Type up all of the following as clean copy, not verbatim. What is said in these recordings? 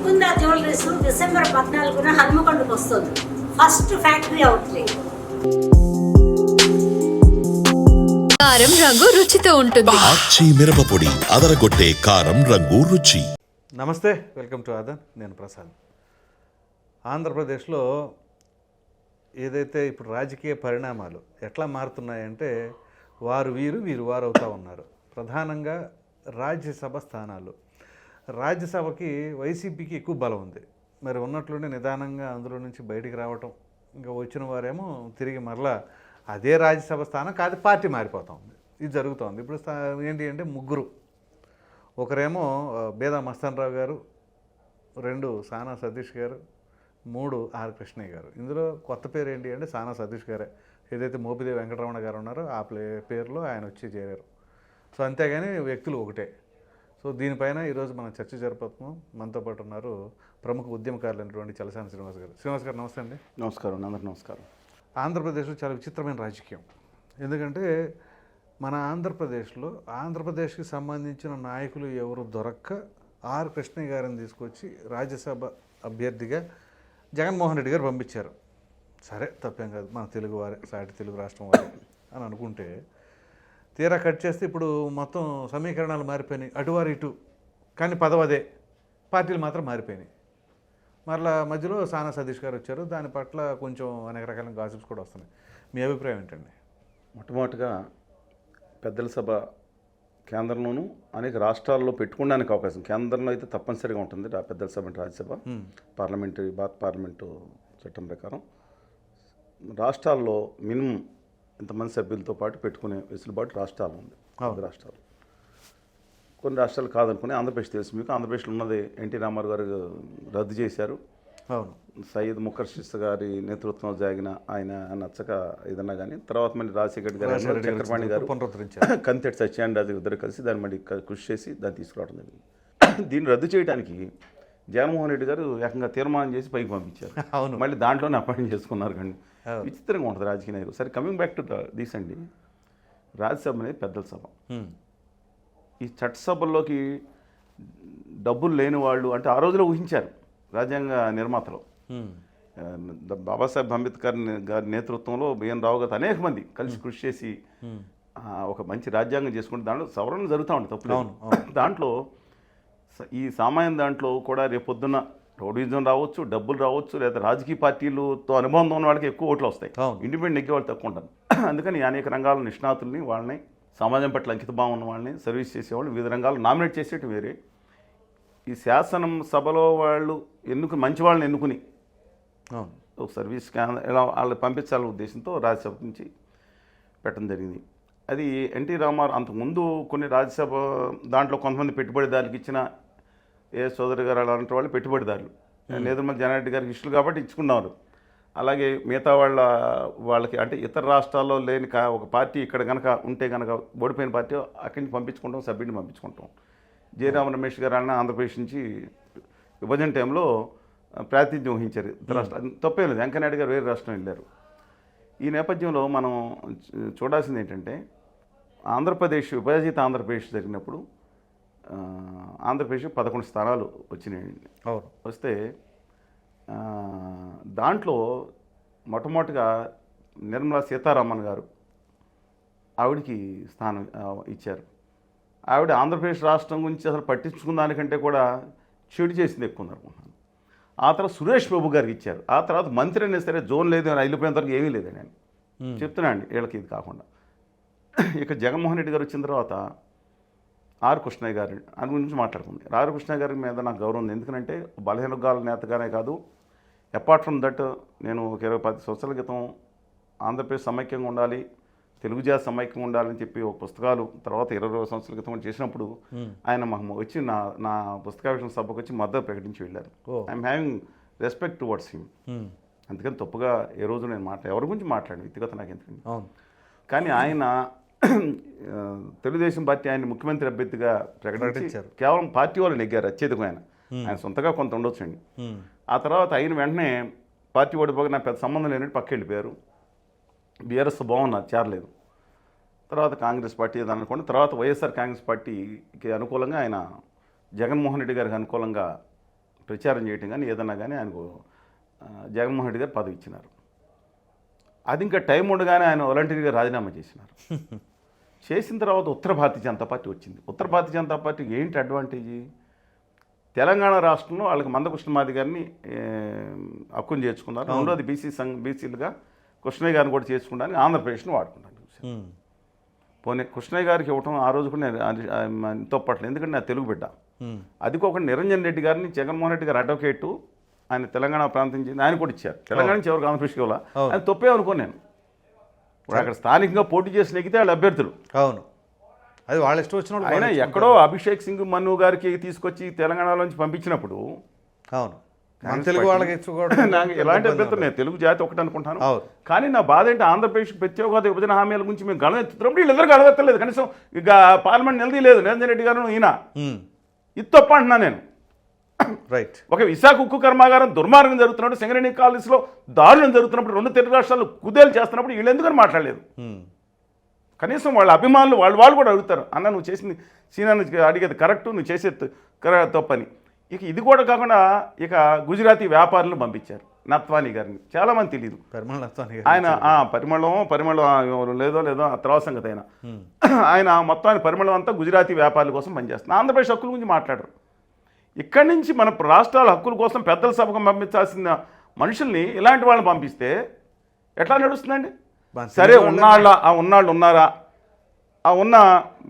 Mukunda jewelleries December 14న హనుమకొండకు వస్తుంది. First factory outlet. కారం రంగు రుచితో ఉంటుంది. ఆచి మిరపపొడి అదరగొట్టే కారం రంగు రుచి. నమస్తే, వెల్కమ్ టు ఆదన్. నేను ప్రసాద్. ఆంధ్రప్రదేశ్లో ఏదైతే ఇప్పుడు రాజకీయ పరిణామాలు ఎట్లా మారుతున్నాయంటే వారు వీరు వీరు వారు అవుతూ ఉన్నారు. ప్రధానంగా రాజ్యసభ స్థానాలు. రాజ్యసభకి వైసీపీకి ఎక్కువ బలం ఉంది. మరి ఉన్నట్లుండి నిదానంగా అందులో నుంచి బయటికి రావటం, ఇంకా వచ్చిన వారేమో తిరిగి మరలా అదే రాజ్యసభ స్థానం కాదు పార్టీ మారిపోతూ ఉంది. ఇది జరుగుతోంది. ఇప్పుడు ఏంటి అంటే ముగ్గురు, ఒకరేమో బేదా మస్తాన్ రావు గారు, 2 సానా సతీష్ గారు, 3 ఆర్ కృష్ణయ్య గారు. ఇందులో కొత్త పేరు ఏంటి అంటే సానా సతీష్ గారే. ఏదైతే మోపిదేవి వెంకటరమణ గారు ఉన్నారో ఆ పేరులో ఆయన వచ్చి చేరారు. సో అంతేగాని వ్యక్తులు ఒకటే. సో దీనిపైన ఈరోజు మనం చర్చ జరుపుతున్నాం. మనతో పాటు ఉన్నారు ప్రముఖ ఉద్యమకారులైనటువంటి చలసాని శ్రీనివాస్ గారు. శ్రీనివాస్ గారు నమస్తే అండి. నమస్కారం. అందరికీ నమస్కారం. ఆంధ్రప్రదేశ్లో చాలా విచిత్రమైన రాజకీయం. ఎందుకంటే మన ఆంధ్రప్రదేశ్కి సంబంధించిన నాయకులు ఎవరు దొరక్క ఆర్ కృష్ణయ్య గారిని తీసుకొచ్చి రాజ్యసభ అభ్యర్థిగా జగన్మోహన్ రెడ్డి గారు పంపించారు. సరే, తప్పేం కాదు, మన తెలుగు వారే, సాటి తెలుగు రాష్ట్రం వారే అని అనుకుంటే తీరా కట్ చేస్తే ఇప్పుడు మొత్తం సమీకరణాలు మారిపోయినాయి. అటువారు ఇటు, కానీ పదవదే, పార్టీలు మాత్రం మారిపోయినాయి. మరలా మధ్యలో సానా సతీష్ గారు వచ్చారు. దాని పట్ల కొంచెం అనేక రకాల గాసిప్స్ కూడా వస్తున్నాయి. మీ అభిప్రాయం ఏంటండి? మొట్టమొదటిగా పెద్దల సభ కేంద్రంలోనూ అనేక రాష్ట్రాల్లో పెట్టుకోవడానికి అవకాశం, కేంద్రంలో అయితే తప్పనిసరిగా ఉంటుంది పెద్దల సభ అంటే రాజ్యసభ, భారత పార్లమెంటు చట్టం ప్రకారం. రాష్ట్రాల్లో మినిమం ఇంతమంది సభ్యులతో పాటు పెట్టుకునే వెసులుబాటు రాష్ట్రాలు ఉంది. రాష్ట్రాలు కొన్ని రాష్ట్రాలు కాదనుకుని ఆంధ్రప్రదేశ్ తెలుసు మీకు. ఆంధ్రప్రదేశ్లో ఉన్నది ఎన్టీ రామారావు గారు రద్దు చేశారు. అవును, సయ్యద్ ముఖర్షిస్ గారి నేతృత్వంలో జరిగిన ఆయన నచ్చక ఏదన్నా కానీ తర్వాత మళ్ళీ రాజశేఖర్ గారు, చక్రపాణి గారు, కంతెట్టి సత్యానంద ఇద్దరు కలిసి దాన్ని మళ్ళీ కృషి చేసి దాన్ని తీసుకురావడం జరిగింది. దీన్ని రద్దు చేయడానికి జగన్మోహన్ రెడ్డి గారు ఏకంగా తీర్మానం చేసి పైకి పంపించారు. అవును, మళ్ళీ దాంట్లోనే అపాయింట్ చేసుకున్నారు. కానీ విచిత్రంగా ఉంటుంది రాజకీయ నాయకులు. సరే, కమింగ్ బ్యాక్ టు దిస్ అండి, రాజ్యసభ అనేది పెద్దల సభ. ఈ చట్టసభల్లోకి డబ్బులు లేని వాళ్ళు అంటే ఆ రోజులో ఊహించారు రాజ్యాంగ నిర్మాతలు. బాబాసాహెబ్ అంబేద్కర్ గారి నేతృత్వంలో బిఎన్ రావు గారు అనేక మంది కలిసి కృషి చేసి ఒక మంచి రాజ్యాంగం చేసుకుంటే దాంట్లో సవరణ జరుగుతూ ఉంటుంది, తప్పులేదు. దాంట్లో ఈ సామాన్య దాంట్లో కూడా రేపొద్దున్న రౌడీజం రావచ్చు, డబ్బులు రావచ్చు, లేదా రాజకీయ పార్టీలతో అనుబంధం ఉన్న వాళ్ళకి ఎక్కువ ఓట్లు వస్తాయి. ఇండిపెండెంట్ నెగ్గే వాళ్ళు తక్కువ ఉంటారు. అందుకని అనేక రంగాల నిష్ణాతుల్ని, వాళ్ళని సమాజం పట్ల అంకిత భావం ఉన్న వాళ్ళని, సర్వీస్ చేసేవాళ్ళు వివిధ రంగాలు నామినేట్ చేసేటి వేరే. ఈ శాసనం సభలో వాళ్ళు మంచి వాళ్ళని ఎన్నుకుని ఒక సర్వీస్ ఇలా వాళ్ళు పంపించాలనే ఉద్దేశంతో రాజ్యసభ నుంచి పెట్టడం జరిగింది. అది ఎన్టీ రామారావు అంతకుముందు కొన్ని రాజ్యసభ దాంట్లో కొంతమంది పెట్టుబడిదారులకు ఇచ్చిన సోదరి గారు అలాంటి వాళ్ళు పెట్టుబడిదారులు, నేదురుమల్లి జనారెడ్డి గారికి ఇష్టలు కాబట్టి ఇచ్చుకున్నారు. అలాగే మిగతా వాళ్ళకి అంటే ఇతర రాష్ట్రాల్లో లేని ఒక పార్టీ ఇక్కడ కనుక ఉంటే కనుక ఓడిపోయిన పార్టీ అక్కడి నుంచి పంపించుకుంటాం, సభ్యుడిని పంపించుకుంటాం. జయరామ రమేష్ గారు అన్న ఆంధ్రప్రదేశ్ నుంచి విభజన టైంలో ప్రాతినిధ్యం వహించారు. ఇతర రాష్ట్రాలు తప్పే లేదు, వెంకయ్యనాయుడు గారు వేరే రాష్ట్రం వెళ్ళారు. ఈ నేపథ్యంలో మనం చూడాల్సింది ఏంటంటే ఆంధ్రప్రదేశ్ విభజిత ఆంధ్రప్రదేశ్ జరిగినప్పుడు ఆంధ్రప్రదేశ్ 11 స్థానాలు వచ్చినాయండి. వస్తే దాంట్లో మొట్టమొదటిగా నిర్మలా సీతారామన్ గారు ఆవిడికి స్థానం ఇచ్చారు. ఆవిడ ఆంధ్రప్రదేశ్ రాష్ట్రం గురించి అసలు పట్టించుకున్న దానికంటే కూడా చెడు చేసింది ఎక్కువ అనుకుంటున్నాను. ఆ తర్వాత సురేష్ బాబు గారికి ఇచ్చారు. ఆ తర్వాత మంత్రి అయినా సరే జోన్ లేదు అని వెళ్ళిపోయిన వరకు ఏమీ లేదండి నేను చెప్తున్నాను అండి. వీళ్ళకి ఇది కాకుండా ఇక జగన్మోహన్ రెడ్డి గారు వచ్చిన తర్వాత ఆర్ కృష్ణయ్య గారు అని గురించి మాట్లాడుకుంది. ఆర్ కృష్ణయ్య గారి మీద నాకు గౌరవం ఉంది. ఎందుకంటే బలహీన వర్గాల నేతగానే కాదు, అపార్ట్ ఫ్రమ్ దట్ నేను ఒక 20-10 సంవత్సరాల క్రితం ఆంధ్రప్రదేశ్ సమైక్యంగా ఉండాలి, తెలుగు జాతి సమైక్యంగా ఉండాలని చెప్పి ఒక పుస్తకాలు తర్వాత 20 సంవత్సరాల క్రితం చేసినప్పుడు ఆయన మాకు వచ్చి నా పుస్తకావిష్కరణ సభకు వచ్చి మద్దతు ప్రకటించి వెళ్ళారు. I'm having respect towards him. అందుకని తప్పుగా ఏ రోజు నేను ఎవరి గురించి మాట్లాడాను వ్యక్తిగత నాకు ఎందుకండి. కానీ ఆయన తెలుగుదేశం పార్టీ ఆయన ముఖ్యమంత్రి అభ్యర్థిగా ప్రకటించారు. కేవలం పార్టీ వాళ్ళు నెగ్గారు అత్యధికమైన, ఆయన సొంతగా కొంత ఉండొచ్చండి. ఆ తర్వాత అయిన వెంటనే పార్టీ ఓడిపోగా నాకు పెద్ద సంబంధం లేనట్టు పక్క వెళ్ళిపోయారు. బీఆర్ఎస్ బాగున్నారు, చేరలేదు. తర్వాత కాంగ్రెస్ పార్టీ అనుకోండి. తర్వాత వైఎస్ఆర్ కాంగ్రెస్ పార్టీకి అనుకూలంగా ఆయన జగన్మోహన్ రెడ్డి గారికి అనుకూలంగా ప్రచారం చేయటం కానీ ఏదన్నా కానీ ఆయనకు జగన్మోహన్ రెడ్డి గారు పదవి ఇచ్చినారు. అది ఇంకా టైం ఉండగానే ఆయన వాలంటీర్గా రాజీనామా చేసినారు. చేసిన తర్వాత ఉత్తర భారతీయ జనతా పార్టీ వచ్చింది. ఉత్తర భారతీయ జనతా పార్టీకి ఏంటి అడ్వాంటేజీ? తెలంగాణ రాష్ట్రంలో వాళ్ళకి మందకృష్ణ మాది గారిని హక్కును చేర్చుకున్నారు. రెండోది బీసీలుగా కృష్ణయ్య గారిని కూడా చేర్చుకుంటానికి ఆంధ్రప్రదేశ్ని వాడుకున్నాను. పోనీ కృష్ణయ్య గారికి ఇవ్వటం ఆ రోజు కూడా నేను తప్పట్లేదు, ఎందుకంటే నా తెలుగు బిడ్డ. అది ఒక నిరంజన్ రెడ్డి గారిని జగన్మోహన్ రెడ్డి గారు అడ్వకేటు, ఆయన తెలంగాణ ప్రాంతం చెంది ఆయన కూడా ఇచ్చారు. తెలంగాణ నుంచి ఎవరికి ఆంధ్రప్రదేశ్కి ఇవ్వాలా, ఆయన తప్పే అనుకోను నేను. ఇప్పుడు అక్కడ స్థానికంగా పోటీ చేసి నెగ్గితే వాళ్ళ అభ్యర్థులు. అవును, అది వాళ్ళ ఇష్టం వచ్చినప్పుడు ఆయన ఎక్కడో అభిషేక్ సింగ్ మను గారికి తీసుకొచ్చి తెలంగాణలోంచి పంపించినప్పుడు అవును తెలుగు వాళ్ళకి నాకు ఎలాంటి అభ్యర్థులు, నేను తెలుగు జాతి ఒకటి అనుకుంటాను. కానీ నా బాధ ఏంటి, ఆంధ్రప్రదేశ్కి ప్రత్యేక విభజన హామీల గురించి మేము గణమెత్తుతున్నప్పుడు వీళ్ళిద్దరు గణమెత్తలేదు. కనీసం ఇక పార్లమెంట్ నిలదీయలేదు నిరంజన్ రెడ్డి గారు ఈయన. ఇది తప్ప అంటున్నా నేను. రైట్. ఒక విశాఖ ఉక్కు కర్మాగారం దుర్మార్గం జరుగుతున్నప్పుడు, సింగరేణి కాలనీస్లో దారుణం జరుగుతున్నప్పుడు, 2 తెలుగు రాష్ట్రాలు కుదేలు చేస్తున్నప్పుడు వీళ్ళు ఎందుకని మాట్లాడలేదు? కనీసం వాళ్ళ అభిమానులు వాళ్ళు కూడా అడుగుతారు, అన్న నువ్వు చేసింది సీనాన్ని అడిగేది కరెక్ట్, నువ్వు చేసేది తప్పని. ఇక ఇది కూడా కాకుండా ఇక గుజరాతీ వ్యాపారులను పంపించారు, నత్వానీ గారిని. చాలామంది తెలియదు ఆయన పరిమళం లేదో ఆ తర్వాత సంగతి. ఆయన మొత్తాన్ని పరిమళం అంతా గుజరాతీ వ్యాపారుల కోసం పనిచేస్తున్నారు. ఆంధ్రప్రదేశ్ హక్కుల గురించి మాట్లాడరు. ఇక్కడి నుంచి మన రాష్ట్రాల హక్కుల కోసం పెద్దల సభకు పంపించాల్సిన మనుషుల్ని ఇలాంటి వాళ్ళని పంపిస్తే ఎట్లా నడుస్తుందండి? సరే ఉన్నాళ్ళు ఉన్నారా? ఆ ఉన్న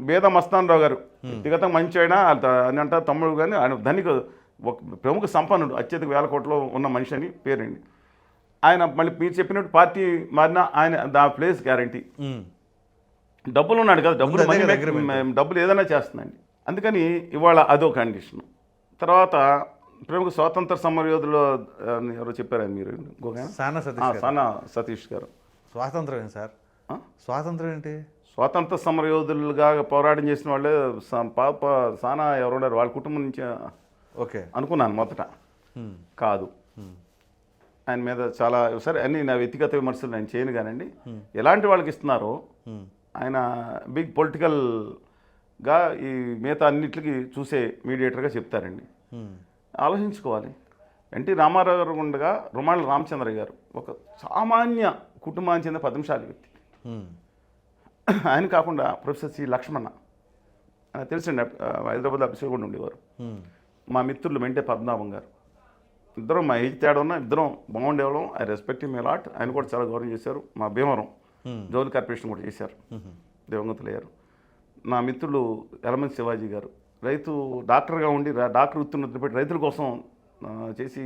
బేద మస్తానరావు గారు వ్యక్తిగతంగా మంచి అయినా అని అంటారు తమ్ముడు, కానీ ఆయన ధనిక ఒక ప్రముఖ సంపన్నుడు, అత్యధిక 1000 కోట్లు ఉన్న మనిషి అని పేరండి. ఆయన మళ్ళీ మీరు చెప్పినట్టు పార్టీ మారినా ఆయన దా ప్లేస్ గ్యారంటీ. డబ్బులు ఉన్నాడు కదా, డబ్బులు ఏదైనా చేస్తుందండి. అందుకని ఇవాళ అదో కండిషన్. తర్వాత ప్రముఖ స్వాతంత్ర సమరయోధులు ఎవరో చెప్పారు మీరు, సానా సతీష్ గారు. స్వాతంత్రం ఏంటి సార్? స్వాతంత్రం ఏంటి? స్వాతంత్ర సమరయోధులుగా పోరాటం చేసిన వాళ్ళే సానా ఎవరున్నారు, వాళ్ళ కుటుంబం నుంచి అనుకున్నాను మొదట. కాదు, ఆయన మీద చాలా సరే అన్ని నా వ్యక్తిగత విమర్శలు నేను చేయను కానండి. ఎలాంటి వాళ్ళకి ఇస్తున్నారో ఆయన బిగ్ పొలిటికల్గా ఈ మిగతా అన్నిటికీ చూసే మీడియేటర్గా చెప్తారండి. ఆలోచించుకోవాలి. ఎన్టీ రామారావు గారు ఉండగా రుమాళ్ళ రామచంద్ర గారు ఒక సామాన్య కుటుంబానికి చెందిన 10 నిమిషాల వ్యక్తి. ఆయన కాకుండా ప్రొఫెసర్ సి లక్ష్మణ తెలుసండి, హైదరాబాద్ అభిషేక్ కూడా ఉండేవారు. మా మిత్రులు మెంటే పద్మనాభం గారు, ఇద్దరం మా ఏజ్ తేడా ఉన్న ఇద్దరం బాగుండేవాళ్ళం. I respect him a lot. ఆయన కూడా చాలా గౌరవం చేశారు. మా భీమవరం జోన్ కార్పొరేషన్ కూడా చేశారు, దివంగతులయ్యారు. నా మిత్రులు యలమంచి శివాజీ గారు రైతు డాక్టర్గా ఉండి డాక్టర్ వృత్తిని వదిలిపెట్టి రైతుల కోసం చేసి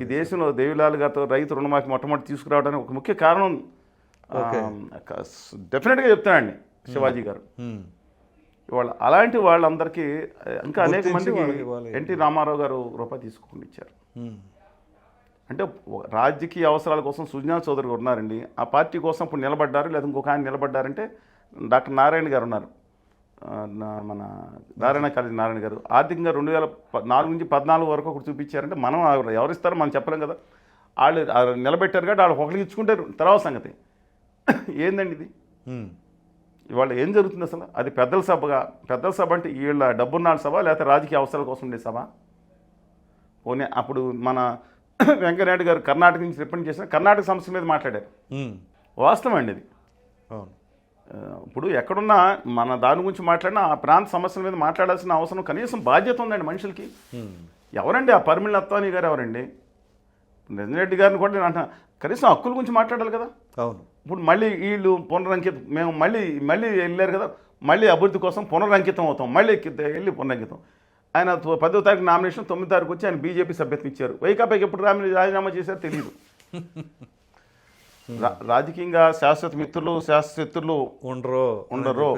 ఈ దేశంలో దేవిలాల్ గారితో రైతు రుణమాఫీ మొట్టమొదటి తీసుకురావడానికి ఒక ముఖ్య కారణం డెఫినెట్గా చెప్తానండి శివాజీ గారు. ఇవాళ అలాంటి వాళ్ళందరికీ ఇంకా అనేక మందికి ఎన్టీ రామారావు గారు రూపాయి తీసుకుని ఇచ్చారు. అంటే రాజకీయ అవసరాల కోసం సుజనా చౌదరి గారు ఉన్నారండి. ఆ పార్టీ కోసం ఇప్పుడు నిలబడ్డారు, లేదా ఇంకొక ఆయన నిలబడ్డారంటే డాక్టర్ నారాయణ గారు ఉన్నారు, మన నారాయణ కాలేజీ నారాయణ గారు. ఆర్థికంగా 2004 నుంచి 2014 వరకు ఒకటి చూపించారంటే మనం ఎవరిస్తారో మనం చెప్పలేం కదా. వాళ్ళు నిలబెట్టారు కాబట్టి వాళ్ళు ఒకరికి ఇచ్చుకుంటారు, తర్వాత సంగతి ఏందండి ఇది? ఇవాళ ఏం జరుగుతుంది అసలు? అది పెద్దల సభ అంటే వీళ్ళ డబ్బున్నాళ్ళ సభ, లేకపోతే రాజకీయ అవసరాల కోసం ఉండే సభ? పోనీ అప్పుడు మన వెంకయ్యనాయుడు గారు కర్ణాటక నుంచి రిప్రజెంట్ చేసిన కర్ణాటక సమస్య మీద మాట్లాడారు. వాస్తవం అండి అది. ఇప్పుడు ఎక్కడున్నా మన దాని గురించి మాట్లాడినా ఆ ప్రాంత సమస్యల మీద మాట్లాడాల్సిన అవసరం, కనీసం బాధ్యత ఉందండి మనుషులకి. ఎవరండి ఆ పరిమళ నత్వానీ గారు? ఎవరండి? నిరంజన్ రెడ్డి గారిని కూడా నేను అంటున్నా, కనీసం హక్కుల గురించి మాట్లాడాలి కదా. అవును. ఇప్పుడు మళ్ళీ వీళ్ళు పునరంకితం, మేము మళ్ళీ వెళ్ళారు కదా, మళ్ళీ అభివృద్ధి కోసం పునరంకితం అవుతాం, మళ్ళీ వెళ్ళి పునరంకితం. ఆయన 10వ తారీఖు నామినేషన్, 9వ తారీఖు వచ్చి ఆయన బీజేపీ సభ్యత్వం ఇచ్చారు. వైకాపాకి ఎప్పుడు రాజీనామా చేశారో తెలియదు. రాజకీయంగా శాశ్వత మిత్రులు శాశ్వత శత్రులు ఉండరు.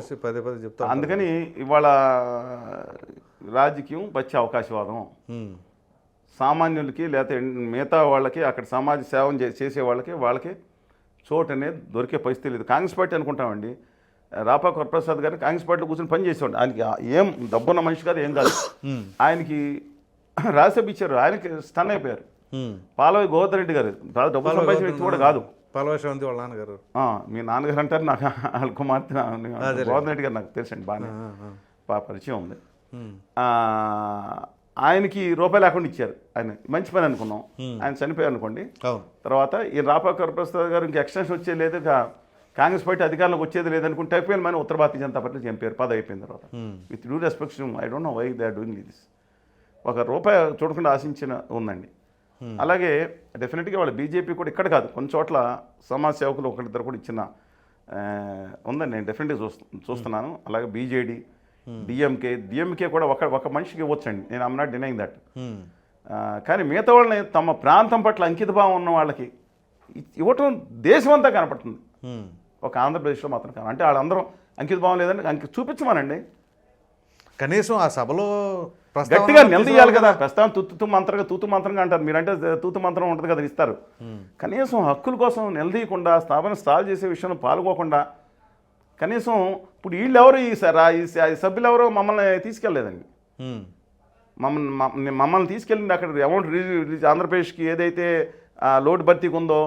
అందుకని ఇవాళ రాజకీయం పచ్చి అవకాశవాదం. సామాన్యులకి లేకపోతే మిగతా వాళ్ళకి, అక్కడ సమాజ సేవ చేసే వాళ్ళకి చోటు అనేది దొరికే పరిస్థితి లేదు. కాంగ్రెస్ పార్టీ అనుకుంటామండి, రాపాక వరప్రసాద్ గారిని కాంగ్రెస్ పార్టీలో కూర్చొని పని చేసేవాడు. ఆయనకి ఏం డబ్బున్న మనిషి కాదు, ఏం కాదు. ఆయనకి రాజ్యసభ ఇచ్చారు, ఆయనకి స్టన్ అయిపోయారు. పాలవి గోవర్ధన్ రెడ్డి గారు డబ్బు సంపాదించిన వ్యక్తి కూడా కాదు. పాలవేశ్వరంతి వాళ్ళ నాన్నగారు. మీ నాన్నగారు అంటారు, నాకు వాళ్ళ కుమార్తె గోవర్ధన్ రెడ్డి గారు నాకు తెలుసండి, బాగానే పరిచయం ఉంది. ఆయనకి రూపాయి లేకుండా ఇచ్చారు. ఆయన మంచి పని అనుకున్నాం. ఆయన చనిపోయారు అనుకోండి. అవును. తర్వాత ఈ రాపాక ప్రసాద్ గారు ఇంకా ఎక్స్టెన్షన్ వచ్చే లేదు, కాంగ్రెస్ పార్టీ అధికారంలోకి వచ్చేది లేదనుకుంటే అయిపోయిన మన ఉత్తర భారతీయ జనతా పార్టీ చంపారు పదవి అయిపోయిన తర్వాత. With due respect I don't know why they are doing this. ఒక రూపాయి చూడకుండా ఆశించిన ఉందండి. అలాగే డెఫినెట్గా వాళ్ళ బీజేపీ కూడా ఇక్కడ కాదు, కొన్ని చోట్ల సమాజ సేవకులు ఒకరిద్దరు కూడా ఇచ్చిన ఉందండి. నేను డెఫినెట్గా చూస్తున్నాను. అలాగే బీజేడీ, డిఎంకే కూడా ఒక మనిషికి ఇవ్వచ్చండి. నేను ఐమ్ నాట్ డినైయింగ్ దట్. కానీ మిగతా వాళ్ళని తమ ప్రాంతం పట్ల అంకిత భావం ఉన్న వాళ్ళకి ఇవ్వటం దేశం అంతా కనపడుతుంది. ఒక ఆంధ్రప్రదేశ్లో మాత్రం కాదు. అంటే వాళ్ళందరూ అంకిత భావం లేదంటే చూపించమనండి. కనీసం ఆ సభలో గట్టిగా నిలదీయాలి కదా. ప్రస్తుతం తూతు మంత్రంగా అంటారు. మీరంటే తూతు మంత్రం ఉంటుంది కదా, ఇస్తారు. కనీసం హక్కుల కోసం నిలదీయకుండా, స్థాపన స్టాల్ చేసే విషయంలో పాల్గొకుండా, కనీసం ఇప్పుడు వీళ్ళు ఎవరు ఈ సభ్యులు ఎవరో మమ్మల్ని తీసుకెళ్ళలేదండి. మమ్మల్ని తీసుకెళ్ళింది అక్కడ అమౌంట్ ఆంధ్రప్రదేశ్కి ఏదైతే లోటు భర్తీకి ఉందో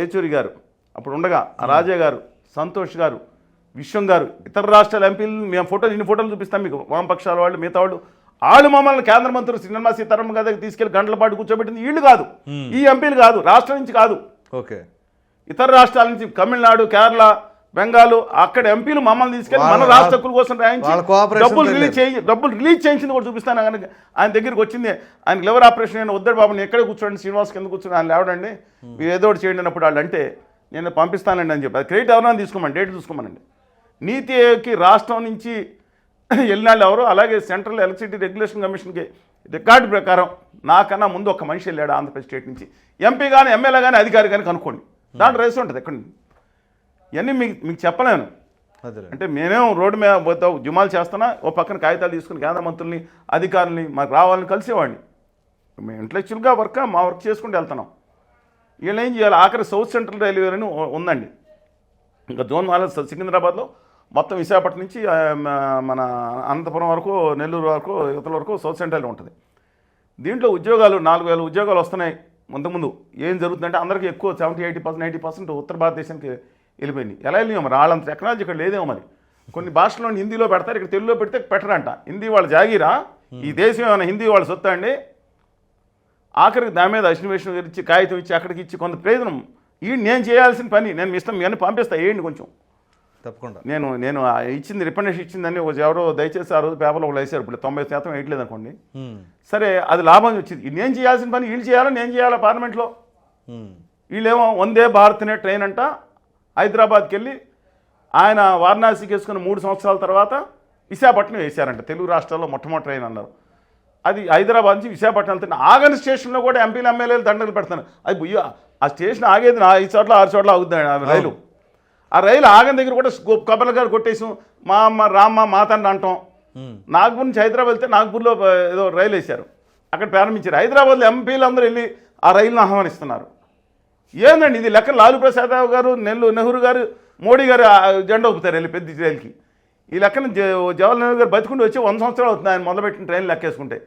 ఏచూరి గారు అప్పుడు ఉండగా, రాజా గారు, సంతోష్ గారు, విశ్వం గారు, ఇతర రాష్ట్రాల ఎంపీలు మేము ఇన్ని ఫోటోలు చూపిస్తాం మీకు, వామపక్షాల వాళ్ళు, మిగతా వాళ్ళు మమ్మల్ని కేంద్ర మంత్రులు నిర్మలా సీతారామన్ గారి దగ్గర తీసుకెళ్లి గంటల పాటు కూర్చోబెట్టింది వీళ్ళు కాదు, ఈ ఎంపీలు కాదు, రాష్ట్రం నుంచి కాదు, ఓకే, ఇతర రాష్ట్రాల నుంచి తమిళనాడు, కేరళ, బెంగాల్ అక్కడ ఎంపీలు మమ్మల్ని తీసుకెళ్ళి మన రాష్ట్ర హక్కుల కోసం రాయించి డబ్బులు రిలీజ్ చేయించింది కూడా చూపిస్తాను. కనుక ఆయన దగ్గరికి వచ్చింది, ఆయన లివర్ ఆపరేషన్ అయినా వద్దాడు బాబు నేను ఎక్కడే కూర్చోండి, శ్రీనివాస్ కింద కూర్చొని ఆయన లేవడండి, మీరు ఏదో ఒకటి చేయండి అన్నప్పుడు వాళ్ళు అంటే నేను పంపిస్తానండి అని చెప్పి అది క్రెడిట్ ఎవరైనా తీసుకోమని డేట్ చూసుకోమనండి. నీతికి రాష్ట్రం నుంచి వెళ్ళిన వాళ్ళు ఎవరు, అలాగే సెంట్రల్ ఎలక్ట్రిసిటీ రెగ్యులేషన్ కమిషన్కి రికార్డు ప్రకారం నాకన్నా ముందు ఒక మనిషి వెళ్ళాడు ఆంధ్రప్రదేశ్ స్టేట్ నుంచి, ఎంపీ కానీ ఎమ్మెల్యే కానీ అధికారి కానీ కనుక్కోండి, దాంట్లో రైస్ ఉంటుంది. ఎక్కడ ఇవన్నీ మీకు చెప్పలేను. అంటే మేమేం రోడ్డు మీద పోతావు జుమాలు చేస్తున్నా, ఓ పక్కన కాగితాలు తీసుకుని కేంద్ర మంత్రుల్ని, అధికారుల్ని మాకు రావాలని కలిసేవాడిని. మేము ఇంటలెక్చువల్గా మా వర్క్ చేసుకుంటూ వెళ్తున్నాం. వీళ్ళు ఏం చేయాలి, ఆఖరి సౌత్ సెంట్రల్ రైల్వే అని ఉందండి, ఇంకా జోన్ 4 సికింద్రాబాద్లో మొత్తం విశాఖపట్నం నుంచి మన అనంతపురం వరకు, నెల్లూరు వరకు, యువతల వరకు సౌత్ సెంట్రల్ ఉంటుంది. దీంట్లో ఉద్యోగాలు 4,000 ఉద్యోగాలు వస్తున్నాయి. ముందు ఏం జరుగుతుందంటే అందరికీ ఎక్కువ 70-80% ఉత్తర భారతదేశానికి వెళ్ళిపోయింది. ఎలా వెళ్ళినాం మరి, వాళ్ళంత టెక్నాలజీ ఇక్కడ లేదేమో మరి. కొన్ని భాషల్లో హిందీలో పెడతారు, ఇక్కడ తెలుగులో పెడితే పెట్టరంట. హిందీ వాళ్ళ జాగీరా, ఈ దేశం ఏమైనా హిందీ వాళ్ళ సొత్తా అండి. ఆఖరికి దాని మీద అశ్వివేషం ఇచ్చి కాగితం ఇచ్చి అక్కడికి ఇచ్చి కొంత ప్రయోజనం. నేను చేయాల్సిన పని నేను ఇష్టం మీ అన్ని పంపిస్తా, వేయండి కొంచెం తప్పకుండా. నేను ఇచ్చింది రికమెండేషన్ ఇచ్చిందని ఎవరో దయచేసి ఆ రోజు పేపర్లో ఒకళ్ళు వేసారు, ఇప్పుడు 90% వేయట్లేదు అనుకోండి. సరే అది లాభం వచ్చింది. నేను చేయాల్సిన పని వీళ్ళు చేయాలా, నేను చేయాలా పార్లమెంట్లో. వీళ్ళేమో వందే భారత్ అనే ట్రైన్ అంట హైదరాబాద్కి వెళ్ళి ఆయన వారణాసికి వేసుకున్న 3 సంవత్సరాల తర్వాత విశాఖపట్నం వేశారంట. తెలుగు రాష్ట్రాల్లో మొట్టమొదటి ట్రైన్ అన్నారు. అది హైదరాబాద్ నుంచి విశాఖపట్నం వెళ్తున్న ఆగని స్టేషన్లో కూడా ఎంపీలు ఎమ్మెల్యేలు దండలు పెడతాను. అది బుయ్య ఆ స్టేషన్ ఆగేది 5 చోట్ల 6 చోట్ల ఆగుద్దాం రైలు. ఆ రైలు ఆగని దగ్గర కూడా కొబ్బరికాయలు కొట్టేసాం, మా అమ్మ రామ్మ మాతండి అంటాం. నాగపూర్ నుంచి హైదరాబాద్ వెళ్తే నాగపూర్లో ఏదో రైలు వేశారు, అక్కడ ప్రారంభించారు. హైదరాబాద్లో ఎంపీలు అందరూ వెళ్ళి ఆ రైలును ఆహ్వానిస్తున్నారు. ఏందండి ఇది లెక్క? లాలూ ప్రసాద్ గారు, నెహ్రూ గారు, మోడీ గారు జెండా ఊపుతారు వెళ్ళి పెద్ద రైలుకి. ఈ లెక్కన జవహర్లాల్ నెహ్రూ గారు బతికుండి వచ్చి 100 సంవత్సరాలు అవుతుంది ఆయన మొదలుపెట్టిన ట్రైన్ లెక్కేసుకుంటే.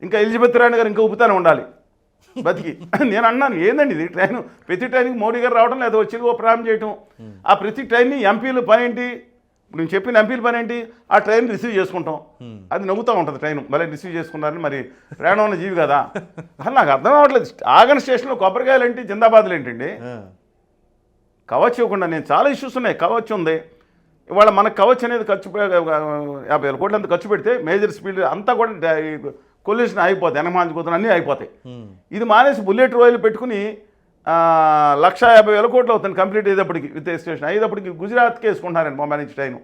ఇంకా ఎలిజబెత్ రాణి గారు ఇంకా ఊపుతానే ఉండాలి బతికి. నేను అన్నాను ఏందండి ఇది ట్రైన్, ప్రతి ట్రైన్కి మోడీ గారు రావడం లేదా వచ్చి ప్రారంభం చేయటం. ఆ ప్రతి ట్రైన్ని ఎంపీలు పని ఏంటి, ఇప్పుడు నేను చెప్పిన ఎంపీల పని ఏంటి, ఆ ట్రైన్ రిసీవ్ చేసుకుంటాం. అది నవ్వుతూ ఉంటుంది ట్రైన్, మళ్ళీ రిసీవ్ చేసుకున్నారని. మరి ప్రయాణం ఉన్న జీవి కదా, అసలు నాకు అర్థం అవ్వట్లేదు. ఆగని స్టేషన్లో కొబ్బరికాయలు ఏంటి, జిందాబాద్లు ఏంటండి. కవచ్ ఇవ్వకుండా నేను చాలా ఇష్యూస్ ఉన్నాయి. కవచ్ ఉంది ఇవాళ, మనకు కవచ్ అనేది ఖర్చు 50,000 కోట్లు అంత ఖర్చు పెడితే మేజర్ స్పీడ్ అంతా కూడా కొల్యూషన్ అయిపోతాయి, ఎనమాంచి కుదరని అన్నీ అయిపోతాయి. ఇది మానేసి బుల్లెట్ రైలు పెట్టుకుని 150,000 కోట్లు అవుతుంది కంప్లీట్ అయ్యేటప్పటికి, విత్ స్టేషన్ అయ్యేటప్పటికి గుజరాత్కి వేసుకుంటున్నారండి ముంబై నుంచి ట్రైన్.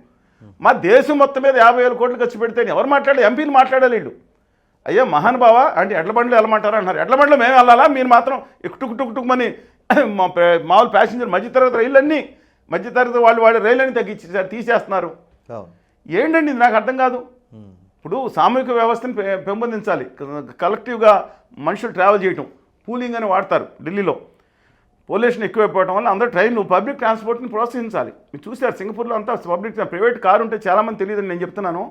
మా దేశం మొత్తం మీద 50,000 కోట్లు ఖర్చు పెడితే ఎవరు మాట్లాడాలి, ఎంపీలు మాట్లాడాలి. వీళ్ళు అయ్యా మహానుభావ అంటే ఎడ్ల బండ్లు వెళ్ళమంటారా అన్నారు. ఎడ్ల బండ్లు మేము వెళ్ళాలా, మీరు మాత్రం టుక్ మామూలు ప్యాసింజర్ మధ్యతరగతి రైళ్ళన్నీ, మధ్యతరగతి వాళ్ళు రైళ్ళని తగ్గించి తీసేస్తున్నారు. ఏంటండి ఇది నాకు అర్థం కాదు. ఇప్పుడు సామూహిక వ్యవస్థను పెంపొందించాలి, కలెక్టివ్గా మనుషులు ట్రావెల్ చేయటం, పూలింగ్ అని వాడతారు ఢిల్లీలో. పొల్యూషన్ ఎక్కువైపోవడం వల్ల అందరూ ట్రైన్లు పబ్లిక్ ట్రాన్స్పోర్ట్ని ప్రోత్సహించాలి. మీరు చూసారు సింగపూర్లో అంతా పబ్లిక్, ప్రైవేట్ కారు ఉంటే చాలామంది తెలియదని నేను చెప్తున్నాను.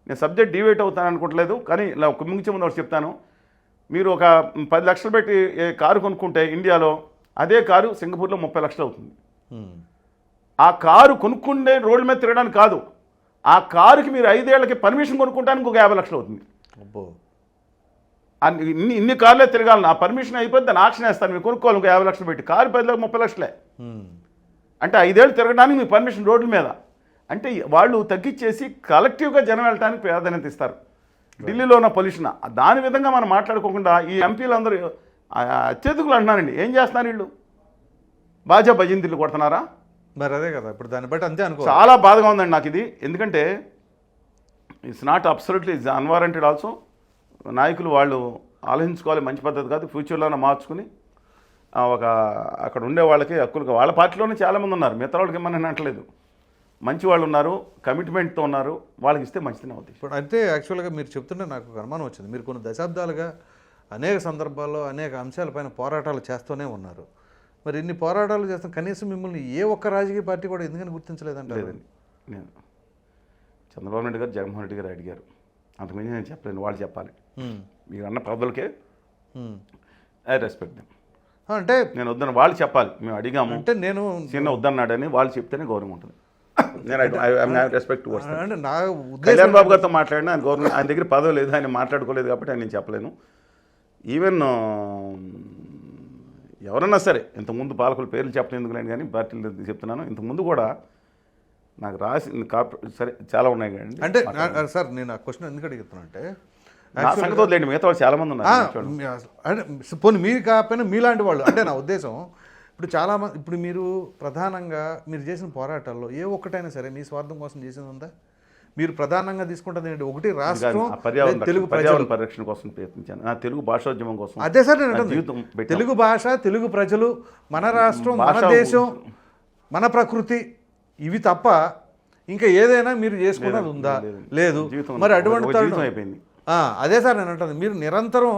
నేను సబ్జెక్ట్ డివేట్ అవుతాను అనుకోవట్లేదు, కానీ ఇలా ముగించే ముందు ఒకటి చెప్తాను. మీరు ఒక 10 లక్షలు పెట్టి కారు కొనుక్కుంటే ఇండియాలో, అదే కారు సింగపూర్లో 30 లక్షలు అవుతుంది. ఆ కారు కొనుక్కుంటే రోడ్ల మీద తిరగడానికి కాదు, ఆ కారుకి మీరు 5 ఏళ్లకి పర్మిషన్ కొనుక్కుంటానికి ఒక 50 లక్షలు అవుతుంది. ఇన్ని కార్లే తిరగాలి, నా పర్మిషన్ అయిపోతే దాన్ని ఆక్షన్ వేస్తాను, మీరు కొనుక్కోవాలి ఇంకో 50 లక్షలు పెట్టి, కారు 10 లక్షలు 30 లక్షలే. అంటే 5 ఏళ్ళు తిరగడానికి మీ పర్మిషన్ రోడ్ల మీద. అంటే వాళ్ళు తగ్గించేసి కలెక్టివ్గా జనం వెళ్ళడానికి ప్రాధాన్యత ఇస్తారు. ఢిల్లీలో ఉన్న పొల్యూషన్ దాని విధంగా మనం మాట్లాడుకోకుండా ఈ ఎంపీలందరూ అత్యధికులు అంటున్నారండి. ఏం చేస్తున్నారు వీళ్ళు? బాజా భజంతిలు కొడుతున్నారా? మరి అదే కదా, ఇప్పుడు దాన్ని బట్టి అంతే అనుకో. చాలా బాధగా ఉందండి నాకు ఇది. ఎందుకంటే it's not absolutely it's unwarranted also. నాయకులు వాళ్ళు ఆలోచించుకోవాలి, మంచి పద్ధతి కాదు. ఫ్యూచర్లోనే మార్చుకుని ఒక అక్కడ ఉండే వాళ్ళకి హక్కులు, వాళ్ళ పార్టీలోనే చాలామంది ఉన్నారు, మిగతా వాళ్ళకి ఏమని అనట్లేదు, మంచి వాళ్ళు ఉన్నారు, కమిట్మెంట్తో ఉన్నారు, వాళ్ళకి ఇస్తే మంచిదనే అవుతుంది. ఇప్పుడు అంటే యాక్చువల్గా మీరు చెప్తుంటే నాకు ఒక అనుమానం వచ్చింది. మీరు కొన్ని దశాబ్దాలుగా అనేక సందర్భాల్లో అనేక అంశాలపైన పోరాటాలు చేస్తూనే ఉన్నారు. మరి ఇన్ని పోరాటాలు చేస్తాం, కనీసం మిమ్మల్ని ఏ ఒక్క రాజకీయ పార్టీ కూడా ఎందుకని గుర్తించలేదంటే? లేదండి, నేను చంద్రబాబు నాయుడు గారు, జగన్మోహన్ రెడ్డి గారు అడిగారు, అంతకుమించి నేను చెప్పలేను, వాళ్ళు చెప్పాలి. మీరు అన్న పదవులకే ఐ రెస్పెక్ట్ దెమ్. అంటే నేను వద్దను, వాళ్ళు చెప్పాలి. మేము అడిగాము అంటే నేను చిన్న వద్దన్నాడని వాళ్ళు చెప్తేనే గౌరవం ఉంటుంది. నేను రెస్పెక్ట్ అంటే నా కళ్యాణ్ బాబు గారితో మాట్లాడినా ఆయన గవర్నమెంట్, ఆయన దగ్గర పదవి లేదు, ఆయన మాట్లాడుకోలేదు కాబట్టి ఆయన నేను చెప్పలేను. ఈవెన్ ఎవరన్నా సరే, ఇంతకుముందు పాలకుల పేర్లు చెప్పడం ఎందుకులేండి కానీ పార్టీలు చెప్తున్నాను, ఇంతకుముందు కూడా నాకు రాసి సరే చాలా ఉన్నాయి కదండి. అంటే సార్ నేను ఆ క్వశ్చన్ ఎందుకు అడుగుతున్నా అంటే, నా సంగతి వదిలేండి, మిగతా వాళ్ళు చాలామంది ఉన్నారు. అంటే పోనీ మీరు కాకపోయినా మీలాంటి వాళ్ళు, అంటే నా ఉద్దేశం ఇప్పుడు చాలామంది, ఇప్పుడు మీరు ప్రధానంగా మీరు చేసిన పోరాటాల్లో ఏ ఒక్కటైనా సరే మీ స్వార్థం కోసం చేసింది ఉందా? మీరు ప్రధానంగా తీసుకుంటుంది ఏంటి? ఒకటి రాష్ట్రం, తెలుగు పర్యావరణ పరిరక్షణ కోసం ప్రయత్నించాను, నా తెలుగు భాషోద్యమం కోసం. అదే సార్ నేను అంటుంది, తెలుగు భాష, తెలుగు ప్రజలు, మన రాష్ట్రం, మన దేశం, మన ప్రకృతి, ఇవి తప్ప ఇంకా ఏదైనా మీరు చేసుకున్నది ఉందా? లేదు. మరి అటువంటి అయిపోయింది. అదే సార్ నేను అంటుంది, మీరు నిరంతరం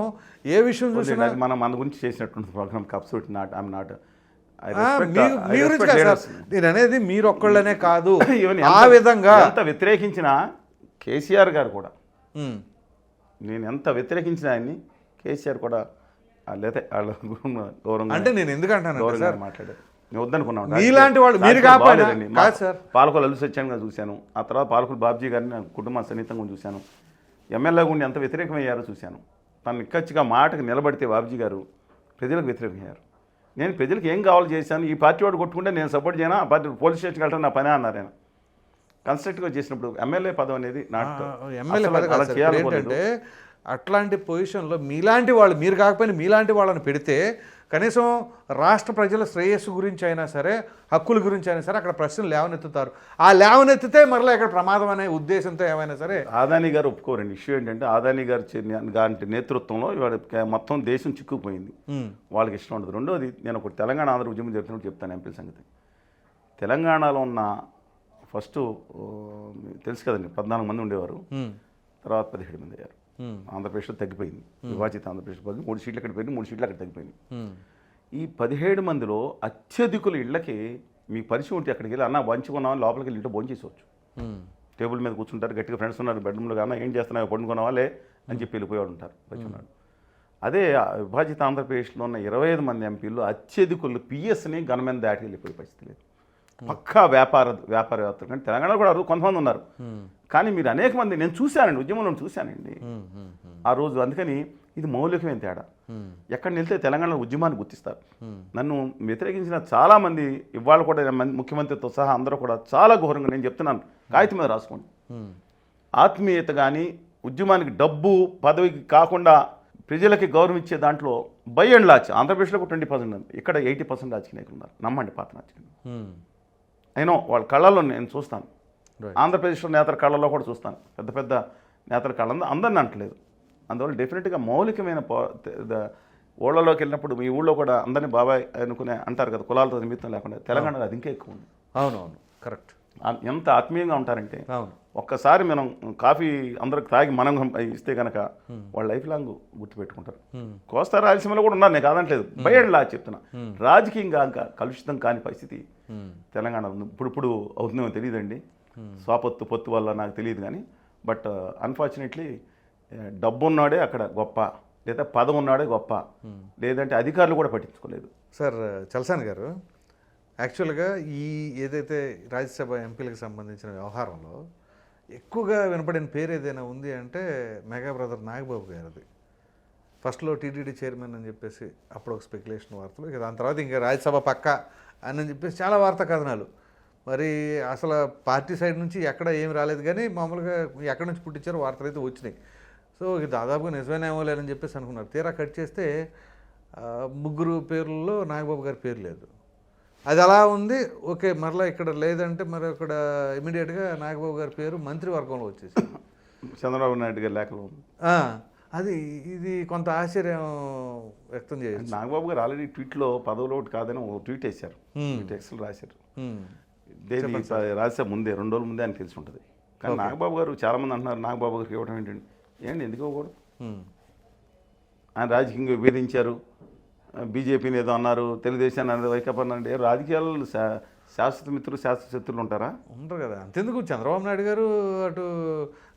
ఏ విషయం చూసినా మనం మన గురించి చేసినటువంటి program absolute not, I'm not. మీ గురించి కాదు సార్ నేను అనేది, మీరు ఒక్కళ్ళనే కాదు, ఆ విధంగా ఎంత వ్యతిరేకించిన కేసీఆర్ గారు కూడా, నేను ఎంత వ్యతిరేకించిన ఆయన్ని కేసీఆర్ కూడా లేదా వాళ్ళ గౌరవం, అంటే నేను ఎందుకంటాను మాట్లాడారు. నేను వద్దనుకున్నాను, మీలాంటి వాళ్ళు మీరు కాదు సార్. పాలకులు అల్లు సత్యాన్ని చూశాను, ఆ తర్వాత పాలకులు బాబ్జీ గారిని నా కుటుంబ సన్నిహితంగా చూశాను, ఎమ్మెల్యే గుండి ఎంత వ్యతిరేకమయ్యారో చూశాను. తను నిక్కచ్చిగా మాటకు నిలబడితే బాబ్జీ గారు ప్రజలకు వ్యతిరేకమయ్యారు. నేను ప్రజలకు ఏం కావాలో చేశాను, ఈ పార్టీ వాడు కొట్టుకుంటే నేను సపోర్ట్ చేయను, ఆ పార్టీ పోలీస్ స్టేషన్కి వెళ్ళడం నా పని అన్నారు. ఆయన కన్స్ట్రక్ట్గా చేసినప్పుడు ఎమ్మెల్యే పదవి అనేది ఏంటంటే అట్లాంటి పొజిషన్లో మీలాంటి వాళ్ళు, మీరు కాకపోయినా మీలాంటి వాళ్ళని పెడితే కనీసం రాష్ట్ర ప్రజల శ్రేయస్సు గురించి అయినా సరే, హక్కుల గురించి అయినా సరే అక్కడ ప్రశ్నలు లేవనెత్తుతారు. ఆ లేవనెత్తితే మరలా ఇక్కడ ప్రమాదం అనే ఉద్దేశంతో ఏమైనా సరే ఆదాని గారు ఒప్పుకోరండి. ఇష్యూ ఏంటంటే ఆదాని గారి నేతృత్వంలో ఇవాళ మొత్తం దేశం చిక్కుకుపోయింది, వాళ్ళకి ఇష్టం ఉండదు. రెండోది, నేను ఒకటి తెలంగాణ ఆంధ్ర ఉద్యమం చెప్తున్నట్టు చెప్తాను ఎంపీల సంగతి. తెలంగాణలో ఉన్న ఫస్ట్ తెలుసు కదండి, 14 మంది ఉండేవారు, తర్వాత 17 మంది అయ్యారు. ఆంధ్రప్రదేశ్లో తగ్గిపోయింది, విభాజిత ఆంధ్రప్రదేశ్ 3 సీట్లు అక్కడ పోయింది, 3 సీట్లు అక్కడ తగ్గిపోయింది. ఈ 17 మందిలో అత్యధికుల ఇళ్ళకి మీ పరిచయం ఉంటే అక్కడికి వెళ్ళి అన్న వంచుకున్నావా, లోపలికి వెళ్ళి ఇంట్లో భోజనం చేసుకోవచ్చు. టేబుల్ మీద కూర్చుంటారు, గట్టిగా ఫ్రెండ్స్ ఉన్నారు బెడ్రూమ్లో, కానీ ఏం చేస్తున్నావు, పండుకున్నావా లే అని చెప్పి వెళ్ళిపోయాడు ఉంటారు వచ్చున్నాడు. అదే విభాజిత ఆంధ్రప్రదేశ్లో ఉన్న 25 మంది ఎంపీలు అత్యధికులు పిఎస్ని గన్మెన్ దాటి వెళ్ళిపోయే పరిస్థితి లేదు. పక్కా వ్యాపారవేత్తలు. కానీ తెలంగాణలో కూడా కొంతమంది ఉన్నారు, కానీ మీరు అనేక మంది నేను చూశానండి, ఉద్యమంలో చూశానండి ఆ రోజు. అందుకని ఇది మౌలికమైన తేడా. ఎక్కడ వెళ్తే తెలంగాణలో ఉద్యమాన్ని గుర్తిస్తారు. నన్ను వ్యతిరేకించిన చాలామంది ఇవాళ కూడా ముఖ్యమంత్రితో సహా అందరూ కూడా చాలా ఘోరంగా, నేను చెప్తున్నాను కాగితం మీద రాసుకోండి, ఆత్మీయత కానీ ఉద్యమానికి డబ్బు పదవికి కాకుండా ప్రజలకి గౌరవం ఇచ్చే దాంట్లో బై అండ్ లార్జ్ ఆంధ్రప్రదేశ్లో 20% ఉంది, ఇక్కడ 80% రాజకీయ నాయకులు ఉన్నారు. నమ్మండి, పాత రాజకీయ అయినో వాళ్ళ కళ్ళల్లో నేను చూస్తాను, ఆంధ్రప్రదేశ్లో నేతల కళ్ళల్లో కూడా చూస్తాను, పెద్ద పెద్ద నేతల కళ్ళ అందరిని అంటలేదు. అందువల్ల డెఫినెట్గా మౌలికమైన ఊళ్ళలోకి వెళ్ళినప్పుడు మీ ఊళ్ళో కూడా అందరినీ బాబాయ్ అనుకునే అంటారు కదా, కులాలతో నిమిత్తం లేకుండా. తెలంగాణలో అది ఇంకా ఎక్కువ ఉంది. అవునవును, కరెక్ట్. ఎంత ఆత్మీయంగా ఉంటారంటే ఒక్కసారి మనం కాఫీ అందరికి తాగి మనం ఇస్తే కనుక వాళ్ళ లైఫ్ లాంగ్ గుర్తుపెట్టుకుంటారు. కోస్తా రాయలసీమలో కూడా ఉన్నారు, నేను కాదంటలేదు, బయటలా చెప్తున్నా. రాజకీయంగా ఇంకా కలుషితం కాని పరిస్థితి తెలంగాణ ఉంది. ఇప్పుడు అవుతుందేమో తెలియదండి, పొత్తు వల్ల నాకు తెలియదు కానీ, బట్ అన్ఫార్చునేట్లీ డబ్బు ఉన్నాడే అక్కడ గొప్ప, లేదా పదం ఉన్నాడే గొప్ప, లేదంటే అధికారులు కూడా పట్టించుకోలేదు. సార్ చలసాని గారు, యాక్చువల్గా ఈ ఏదైతే రాజ్యసభ ఎంపీలకు సంబంధించిన వ్యవహారంలో ఎక్కువగా వినపడిన పేరు ఏదైనా ఉంది అంటే మెగా బ్రదర్ నాగబాబు గారిది. ఫస్ట్లో టీటీడీ చైర్మన్ అని చెప్పేసి అప్పుడు ఒక స్పెక్యులేషన్ వార్తలు, ఇక దాని తర్వాత ఇంకా రాజ్యసభ పక్క అని చెప్పేసి చాలా వార్తా కథనాలు. మరి అసలు పార్టీ సైడ్ నుంచి ఎక్కడ ఏమి రాలేదు, కానీ మామూలుగా ఎక్కడి నుంచి పుట్టించారో వార్తలు అయితే వచ్చినాయి. సో ఇది దాదాపుగా నిజమేనేమో లేదని చెప్పేసి అనుకున్నారు. తీరా కట్ చేస్తే 3 పేర్లలో నాగబాబు గారి పేరు లేదు. అది అలా ఉంది. ఓకే, మరలా ఇక్కడ లేదంటే మరి అక్కడ ఇమీడియట్గా నాగబాబు గారి పేరు మంత్రివర్గంలో వచ్చేసి చంద్రబాబు నాయుడు గారి లేఖలో అది ఇది కొంత ఆశ్చర్యం వ్యక్తం చేయొచ్చు. నాగబాబు గారు ఆల్రెడీ ట్వీట్లో పదవులో ఒకటి కాదని ఒక ట్వీట్ వేశారు, టెక్స్ట్లు రాశారు. రాసే ముందే 2 రోజుల ముందే ఆయన తెలిసి ఉంటుంది. కానీ నాగబాబు గారు చాలామంది అంటున్నారు నాగబాబు గారికి ఇవ్వడం ఏంటి ఎందుకు ఇవ్వకూడదు? ఆయన రాజకీయంగా విభేదించారు, బీజేపీని ఏదో అన్నారు, తెలుగుదేశాన్ని అన్నారు, వైకాపా అంటే రాజకీయాలు శాశ్వత మిత్రులు శాశ్వత శత్రులు ఉంటారా? ఉంటారు కదా. అంతెందుకు చంద్రబాబు నాయుడు గారు అటు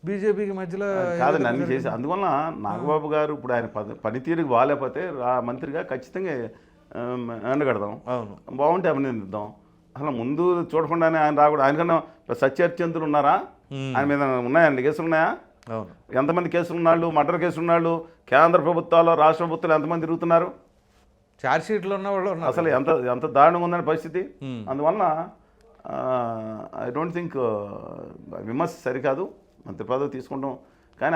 బీజేపీకి మధ్యలో కాదండి అన్ని చేసి. అందువల్ల నాగబాబు గారు ఇప్పుడు ఆయన పనితీరుకి బాగాలేకపోతే మంత్రిగా ఖచ్చితంగా ఎండగడదాం, అవును బాగుంటే అభినందిద్దాం. అసలు ముందు చూడకుండానే ఆయన రాకూడదు. ఆయనకన్నా సత్యహత్యంతులు ఉన్నారా? ఆయన మీద ఉన్నాయండి కేసులు ఉన్నాయా? అవును. ఎంతమంది కేసులు ఉన్నాళ్ళు, మర్డర్ కేసులు ఉన్నాళ్ళు, కేంద్ర ప్రభుత్వాలు రాష్ట్ర ప్రభుత్వాలు ఎంతమంది తిరుగుతున్నారు? ఛార్జ్ షీట్లో ఉన్న వాళ్ళు అసలు ఎంత దారుణంగా ఉందని పరిస్థితి. అందువల్ల ఐ డోంట్ థింక్ విమర్శ సరికాదు, మంత్రి పదవి తీసుకుంటాం. కానీ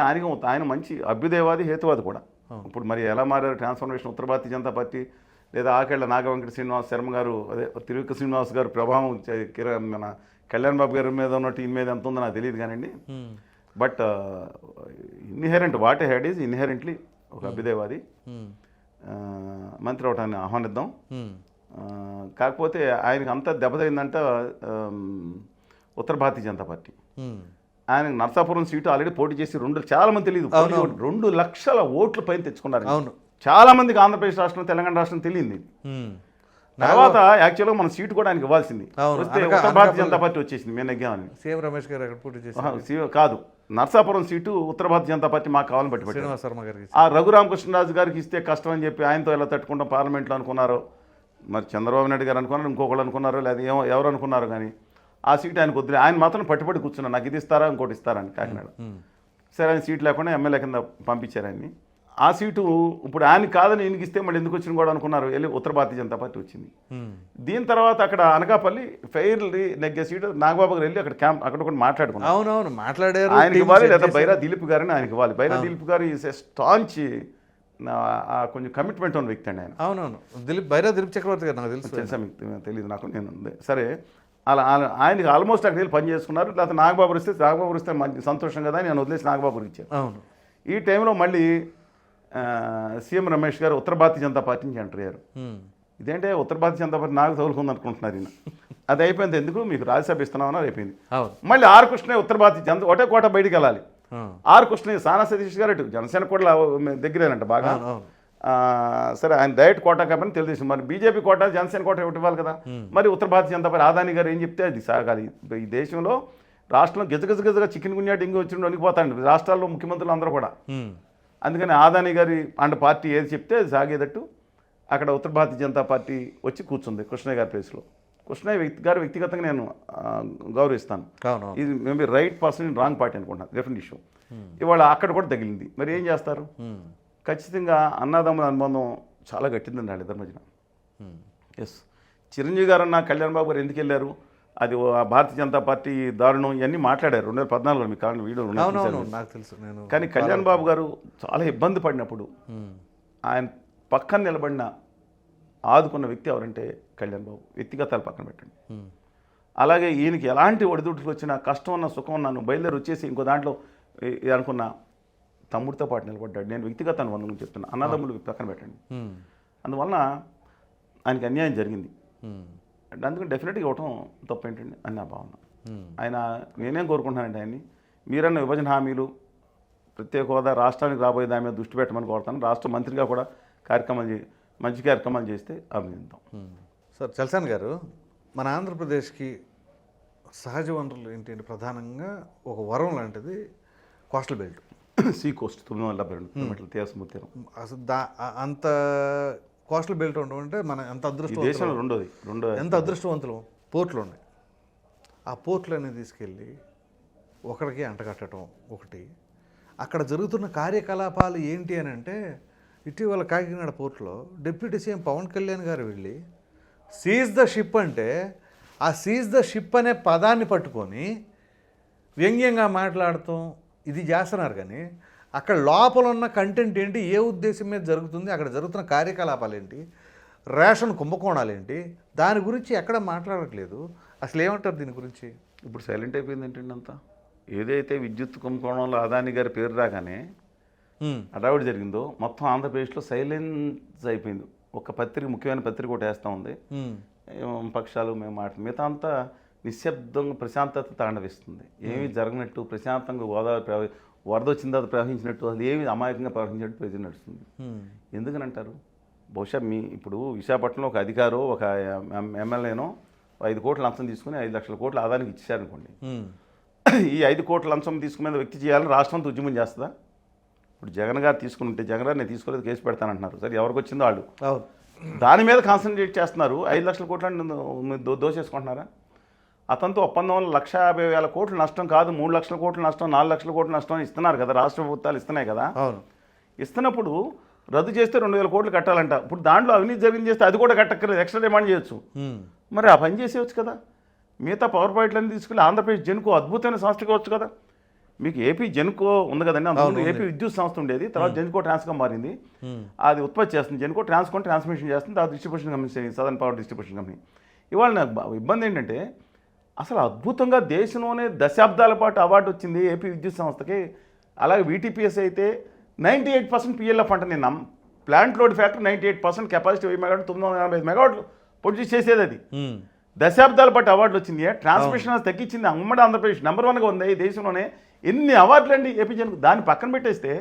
ఆయన మంచి అభ్యుదయవాది, హేతువాది కూడా. ఇప్పుడు మరి ఎలా మారారు ట్రాన్స్ఫర్మేషన్, ఉత్తర భారతీయ జనతా పార్టీ లేదా ఆకేళ్ల నాగవెంకట శ్రీనివాస్ శర్మ గారు, అదే తిరువిక శ్రీనివాస్ గారు ప్రభావం మన కళ్యాణ్ బాబు గారి మీద ఉన్నట్టు ఈయన మీద ఎంత ఉందో నాకు తెలియదు కానివ్వండి. But inherent what a head is inherently ఒక అభ్యుదయవాది. మంత్రి అవటాన్ని ఆహ్వానిద్దాం. కాకపోతే ఆయనకు అంతా దెబ్బతైందంట ఉత్తర భారతీయ జనతా పార్టీ. ఆయనకు నర్సాపురం సీటు ఆల్రెడీ పోటీ చేసి చాలా మంది తెలియదు, 2 లక్షల ఓట్ల పైన తెచ్చుకున్నారు. అవును, చాలా మందికి ఆంధ్రప్రదేశ్ రాష్ట్రం తెలంగాణ రాష్ట్రం తెలియంది. తర్వాత యాక్చువల్గా మన సీటు కూడా ఆయనకి ఇవ్వాల్సింది. వస్తే ఉత్తర భారతీయ జనతా పార్టీ వచ్చేసింది, మేము నెగ్గామని. సీఎం రమేష్ గారు అక్కడ పోటీ చేసి కాదు, నర్సాపురం సీటు ఉత్తర భారతీయ జనతా పార్టీ మాకు కావాలని బట్టి శ్రీనివాస్ శర్మ గారికి, ఆ రఘురామకృష్ణరాజు గారికి ఇస్తే కష్టం అని చెప్పి ఆయనతో ఎలా తట్టుకుంటాం పార్లమెంట్లో అనుకున్నారో, మరి చంద్రబాబు నాయుడు గారు అనుకున్నారు, ఇంకొకళ్ళు అనుకున్నారో, లేదా ఎవరు అనుకున్నారు. కానీ ఆ సీటు ఆయనకు వద్దు. ఆయన మాత్రం పట్టుబడి కూర్చున్నారు, నాకు ఇది ఇస్తారా ఇంకోటి ఇస్తారా అని కాకినాడ. సరే ఆయన సీటు లేకుండా ఎమ్మెల్యే కింద పంపించారు ఆయన్ని. ఆ సీటు ఇప్పుడు ఆయన కాదని ఈయనకి ఇస్తే మళ్ళీ ఎందుకు వచ్చిన కూడా అనుకున్నారు, వెళ్ళి ఉత్తర భారతీయ జనతా పార్టీ వచ్చింది. దీని తర్వాత అక్కడ అనకాపల్లి ఫెయిర్లీ నెగ్గే సీటు నాగబాబు గారు వెళ్ళి అక్కడ కూడా మాట్లాడుకున్నారు. అవునవును మాట్లాడారు. ఆయనకి ఇవ్వాలి, లేదా బైరా దిలీప్ గారిని ఆయనకి ఇవ్వాలి. బైరా దిలీప్ గారు ఈజ్ ఎ స్టాంచ్ కొంచెం కమిట్మెంట్ ఉన్న వ్యక్తి అండి ఆయన. అవునవును, బైరా దిలీప్ చక్రవర్తి గారు నాకు తెలుసా మీకు తెలియదు, నాకు నేను సరే అలా ఆయనకి ఆల్మోస్ట్ అక్కడ వెళ్ళి పని చేసుకున్నారు. లేకపోతే నాగబాబు ఇస్తే మంచి సంతోషం కదా అని నేను వదిలేసి నాగబాబు ఇచ్చాను. అవును. ఈ టైంలో మళ్ళీ సీఎం రమేష్ గారు ఉత్తర భారతీయ జనతా పార్టీ నుంచి ఎంటర్ అయ్యారు. ఇదేంటే ఉత్తర భారతీయ జనతా పార్టీ నాకు తగులుకుంది అనుకుంటున్నారు ఈయన. అది అయిపోయింది, ఎందుకు మీకు రాజ్యసభ ఇస్తున్నామని అయిపోయింది. మళ్ళీ ఆర్ కృష్ణ ఉత్తర భారతీయ జనతా ఒకటే కోట బయటికి వెళ్ళాలి. ఆర్ కృష్ణ సానా సతీష్ గారు అటు జనసేన కూడా దగ్గరేనంట బాగా. సరే ఆయన డైరెక్ట్ కోటా కాబట్టి తెలుగుదేశం, మరి బీజేపీ కోటా జనసేన కోట ఒకటి ఇవ్వాలి కదా. మరి ఉత్తర భారతీయ జనతా పార్టీ ఆదాని గారు ఏం చెప్తే అది సాగాలి. ఈ దేశంలో రాష్ట్రంలో గజగజగజగా చికెన్ గున్యా డెంగ్యూ వచ్చి వణికిపోతాండి రాష్ట్రాల్లో ముఖ్యమంత్రులు అందరూ కూడా. అందుకని ఆదాని గారి అండ్ పార్టీ ఏది చెప్తే అది సాగేటట్టు అక్కడ ఉత్తర భారతీయ జనతా పార్టీ వచ్చి కూర్చుంది కృష్ణయ్య గారి ప్లేస్లో. కృష్ణయ్య గారు వ్యక్తిగతంగా నేను గౌరవిస్తాను. ఇది maybe right person in wrong party అనుకుంటున్నాను, డెఫినెట్ ఇష్యూ. ఇవాళ అక్కడ కూడా తగిలింది. మరి ఏం చేస్తారు? ఖచ్చితంగా అన్నదమ్ముల అనుబంధం చాలా గట్టిందండి వాళ్ళిద్దరి మధ్యన. ఎస్, చిరంజీవి గారు అన్న కళ్యాణ్ బాబు గారు ఎందుకు వెళ్ళారు, అది భారతీయ జనతా పార్టీ దారుణం ఇవన్నీ మాట్లాడారు 2014 మీకు కారణం వీడియో నాకు తెలుసు. కానీ కళ్యాణ్ బాబు గారు చాలా ఇబ్బంది పడినప్పుడు ఆయన పక్కన నిలబడిన ఆదుకున్న వ్యక్తి ఎవరంటే కళ్యాణ్ బాబు. వ్యక్తిగతాలు పక్కన పెట్టండి. అలాగే ఈయనకి ఎలాంటి ఒడిదుడుకులు వచ్చినా కష్టం ఉన్న సుఖం ఉన్నాను బయలుదేరి వచ్చేసి ఇంకో దాంట్లో అనుకున్న తమ్ముడితో పాటు నిలబడ్డాడు. నేను వ్యక్తిగత అనుబంధం చెప్తున్నా, అన్నదమ్ములు పక్కన పెట్టండి. అందువలన ఆయనకి అన్యాయం జరిగింది. అందుకని డెఫినెట్గా ఇవ్వటం తప్పు ఏంటండి అని నా భావన. ఆయన నేనేం కోరుకుంటున్నానండి ఆయన్ని, మీరన్న విభజన హామీలు ప్రత్యేక హోదా రాష్ట్రానికి రాబోయే దాని మీద దృష్టి పెట్టమని కోరుతాను. రాష్ట్ర మంత్రిగా కూడా మంచి కార్యక్రమాలు చేస్తే అభినందిద్దాం. సార్ చల్సాని గారు, మన ఆంధ్రప్రదేశ్కి సహజ వనరులు ఏంటంటే ప్రధానంగా ఒక వరం లాంటిది కోస్టల్ బెల్ట్, సీ కోస్ట్ 972 కిలోమీటర్ల తీరసముద్ర తీరం. అసలు అంత కోస్టల్ బెల్ట్ ఉండడం అంటే మన ఎంత అదృష్టం, దేశంలో రెండోది ఎంత అదృష్టవంతులు. పోర్ట్లు ఉన్నాయి, ఆ పోర్ట్లన్నీ తీసుకెళ్ళి ఒకడికి అంటగట్టడం ఒకటి. అక్కడ జరుగుతున్న కార్యకలాపాలు ఏంటి అని అంటే ఇటీవల కాకినాడ పోర్టులో డిప్యూటీ సీఎం పవన్ కళ్యాణ్ గారు వెళ్ళి సీజ్ ద షిప్ అంటే ఆ సీజ్ ద షిప్ అనే పదాన్ని పట్టుకొని వ్యంగ్యంగా మాట్లాడటం ఇది చేస్తున్నారు. కానీ అక్కడ లోపల ఉన్న కంటెంట్ ఏంటి, ఏ ఉద్దేశం మీద జరుగుతుంది, అక్కడ జరుగుతున్న కార్యకలాపాలు ఏంటి, రేషన్ కుంభకోణాలు ఏంటి, దాని గురించి ఎక్కడ మాట్లాడట్లేదు. అసలు ఏమంటారు దీని గురించి? ఇప్పుడు సైలెంట్ అయిపోయింది ఏంటండి అంతా. ఏదైతే విద్యుత్ కుంభకోణంలో అదాని గారి పేరు రాగానే అడావిడి జరిగిందో మొత్తం ఆంధ్రప్రదేశ్లో సైలెన్స్ అయిపోయింది. ఒక పత్రిక, ముఖ్యమైన పత్రిక ఒకటి వేస్తూ ఉంది, పక్షాలు మేము మిగతా అంతా నిశ్శబ్దంగా ప్రశాంతత తాండవిస్తుంది. ఏమీ జరగనట్టు ప్రశాంతంగా గోదావరి వరద వచ్చిన తర్వాత ప్రవహించినట్టు, అది ఏమి అమాయకంగా ప్రవహించినట్టు ప్రజలు నడుస్తుంది. ఎందుకనంటారు? బహుశా ఇప్పుడు విశాఖపట్నంలో ఒక అధికారో ఒక ఎమ్మెల్యేనో 5 కోట్ల లంచం తీసుకుని 5 లక్షల కోట్లు ఆదానికి ఇచ్చారనుకోండి. ఈ 5 కోట్ల లంచం తీసుకునే వ్యక్తి చేయాలని రాష్ట్రం అంతా ఉద్యమం చేస్తుందా? ఇప్పుడు జగన్ గారు తీసుకుని ఉంటే జగన్ గారు నేను తీసుకోలేదు కేసు పెడతానంటున్నారు. సరే, ఎవరికి వచ్చిందో వాళ్ళు దాని మీద కాన్సన్ట్రేట్ చేస్తున్నారు. 5 లక్షల కోట్లని దోచేసుకుంటున్నారా? అతనితో ఒప్పందంలో 1,50,000 కోట్లు నష్టం కాదు, 3 లక్షల కోట్ల నష్టం, 4 లక్షల కోట్ల నష్టం ఇస్తున్నారు కదా, రాష్ట్ర ప్రభుత్వాలు ఇస్తున్నాయి కదా. ఇస్తున్నప్పుడు రద్దు చేస్తే 2,000 కోట్లు కట్టాలంట. ఇప్పుడు దాంట్లో అవినీతి జరిగింది చేస్తే అది కూడా కట్టక్కర్లేదు, ఎక్స్ట్రా డిమాండ్ చేయొచ్చు. మరి ఆ పని చేసేవచ్చు కదా. మిగతా పవర్ పాయింట్లన్నీ తీసుకెళ్ళి ఆంధ్రప్రదేశ్ జెన్కో అద్భుతమైన సంస్థ కావచ్చు కదా. మీకు ఏపీ జెన్కో ఉంది కదండి, అందులో ఏపీ విద్యుత్ సంస్థ ఉండేది, తర్వాత జెన్కో ట్రాన్స్గా మారింది. అది ఉత్పత్తి చేస్తుంది, జెన్కో ట్రాన్స్మిషన్ చేస్తుంది, తర్వాత distribution company southern power distribution company. ఇవాళ నాకు ఇబ్బంది ఏంటంటే అసలు అద్భుతంగా దేశంలోనే దశాబ్దాల పాటు అవార్డు వచ్చింది ఏపీ విద్యుత్ సంస్థకి. అలాగే వీటీపీఎస్ అయితే 98% పిఎల్ఎఫ్ అంటే నేను plant load factor 98%, capacity 1000 megawatt 985 మెగావాట్లు ప్రొడ్యూస్ చేసేది. అది దశాబ్దాల పాటు అవార్డులు వచ్చింది. ట్రాన్స్మిషన్ తగ్గించింది. ఉమ్మడి ఆంధ్రప్రదేశ్ నెంబర్ 1గా ఉంది ఈ దేశంలోనే. ఎన్ని అవార్డులు అండి ఏపీ జనకు. దాన్ని పక్కన పెట్టేస్తే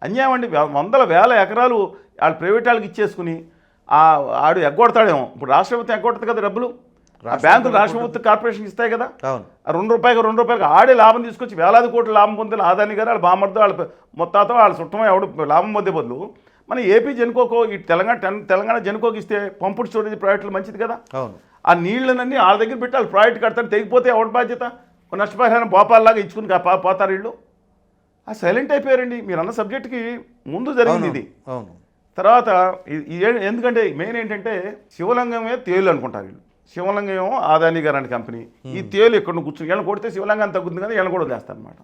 అన్యాయం అండి. 100,000 ఎకరాలు వాళ్ళు ప్రైవేట్ వాళ్ళకి ఇచ్చేసుకుని ఆడు ఎగ్గొడతాడేమో. ఇప్పుడు రాష్ట్ర ప్రభుత్వం ఎగ్గొడుతుంది కదా డబ్బులు, బ్యాంకులు రాష్ట్ర ప్రభుత్వ కార్పొరేషన్ ఇస్తాయి కదా. ₹2 ఆడే లాభం తీసుకొచ్చి వేలాది కోట్ల లాభం పొందే ఆదాని గారు వాళ్ళ బామర్తో వాళ్ళ మొత్తాతో వాళ్ళ చుట్టమో ఎవడు లాభం పొందే బదులు మన ఏపీ జెన్కోకో ఈ తెలంగాణ జెన్కోకి ఇస్తే పంపుడు స్టోరేజ్ ప్రాజెక్టులు మంచిది కదా. ఆ నీళ్ళనన్నీ వాళ్ళ దగ్గర పెట్టి వాళ్ళు ప్రాజెక్ట్ కడతారు, తెగిపోతే ఎవరి బాధ్యత? నష్టపరిహారం భోపాల్లాగా ఇచ్చుకుని పోతారు వీళ్ళు. ఆ సైలెంట్ అయిపోయారండి. మీరు అన్న సబ్జెక్ట్కి ముందు జరిగింది ఇది. తర్వాత ఎందుకంటే మెయిన్ ఏంటంటే శివలింగమే తేలు అనుకుంటారు వీళ్ళు. శివలింగం ఏమో ఆదాని గారు అంటే కంపెనీ. ఈ తేలు ఎక్కడ కూర్చుని వీళ్ళని కొడితే శివలింగాన్ని తగ్గుతుంది కదా, వీళ్ళని కూడా వదిలేస్తారు అనమాట.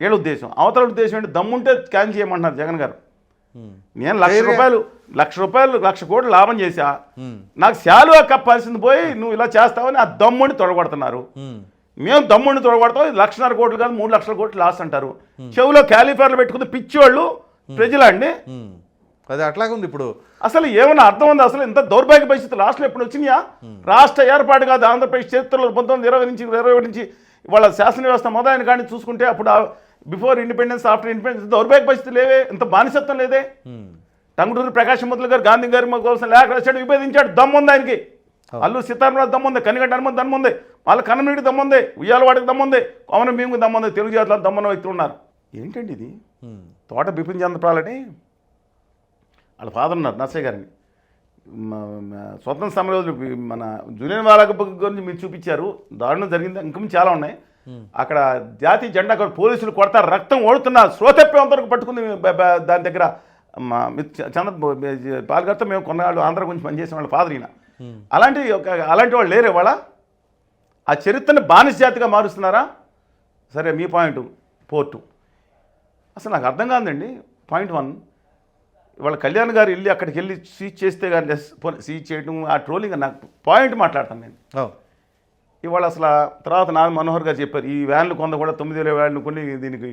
వీళ్ళ ఉద్దేశం. అవతల ఉద్దేశం ఏంటి? దమ్ముంటే క్యాన్ చేయమంటున్నారు జగన్ గారు. నేను లక్ష కోట్లు లాభం చేశా, నాకు శాలువా కప్పాల్సింది పోయి నువ్వు ఇలా చేస్తావని ఆ దమ్ముని తొడగొడుతున్నారు. మేము దమ్ముడిని తొడగొడతాం, 1,50,000 కోట్లు కాదు 3 లక్షల కోట్లు లాస్ అంటారు. చెవులో క్యాలిఫర్లు పెట్టుకుని పిచ్చివాళ్ళు ప్రజలండి. అది అట్లాగే ఉంది ఇప్పుడు. అసలు ఏమైనా అర్థం ఉంది? అసలు ఇంత దౌర్భాగ్య పరిస్థితి రాష్ట్రంలో ఎప్పుడు వచ్చినాయా? రాష్ట్ర ఏర్పాటు కాదు ఆంధ్రప్రదేశ్ చరిత్రలో 1920 నుంచి వాళ్ళ శాసన వ్యవస్థ మొదలైన కానీ చూసుకుంటే అప్పుడు బిఫోర్ ఇండిపెండెన్స్, ఆఫ్టర్ ఇండిపెండెన్స్ దౌర్భాగ్య పరిస్థితి లేవే, ఇంత బానిసత్వం లేదే. టంగుటూరి ప్రకాశం పంతులు గారు గాంధీ గారి కోసం లేఖ రాశాడు, విభేదించాడు. దమ్ముంది ఆయనకి. అల్లు సీతారామరాజు దమ్ముంది, కనిగడ్డ హనుమంత్ దమ్ముంది, వాళ్ళ కన్నమీడి దమ్ముంది, ఉయ్యాలవాడికి దమ్ముంది, కోమన భీముకి దమ్ముంది, తెలుగు జాతులకు దమ్మున్న వ్యక్తులు ఉన్నారు. ఏంటండి ఇది? తోట బిపిన్ చంద్రపాలని వాళ్ళ ఫాదర్ ఉన్నారు నర్సయ్య గారిని. స్వతంత్ర సమరంలో మన జూనియర్ వాళ్ళ గురించి మీరు చూపించారు, దారుణం జరిగింది. ఇంకా చాలా ఉన్నాయి. అక్కడ జాతీయ జెండా పోలీసులు కొడతారు, రక్తం ఓడుతున్న శ్రోతప్పేంతవరకు పట్టుకుంది దాని దగ్గర. పాల్గొడితే మేము కొన్నాళ్ళు ఆంధ్ర గురించి పనిచేసిన వాళ్ళ ఫాదర్ ఈయన. అలాంటి వాళ్ళు లేరే వాళ్ళ. ఆ చరిత్రని బానిస జాతిగా మారుస్తున్నారా? సరే, మీ పాయింట్ పోర్టు అసలు నాకు అర్థం కాదండి. పాయింట్ 1, ఇవాళ కళ్యాణ్ గారు వెళ్ళి అక్కడికి వెళ్ళి సీజ్ చేస్తే కానీ సీజ్ చేయడం ఆ ట్రోలింగ్ నాకు పాయింట్ మాట్లాడతాను నేను. ఇవాళ అసలు తర్వాత నారాయణ మనోహర్ గారు చెప్పారు, ఈ వ్యాన్లు కూడా 9,000 వ్యాన్లు కొన్ని దీనికి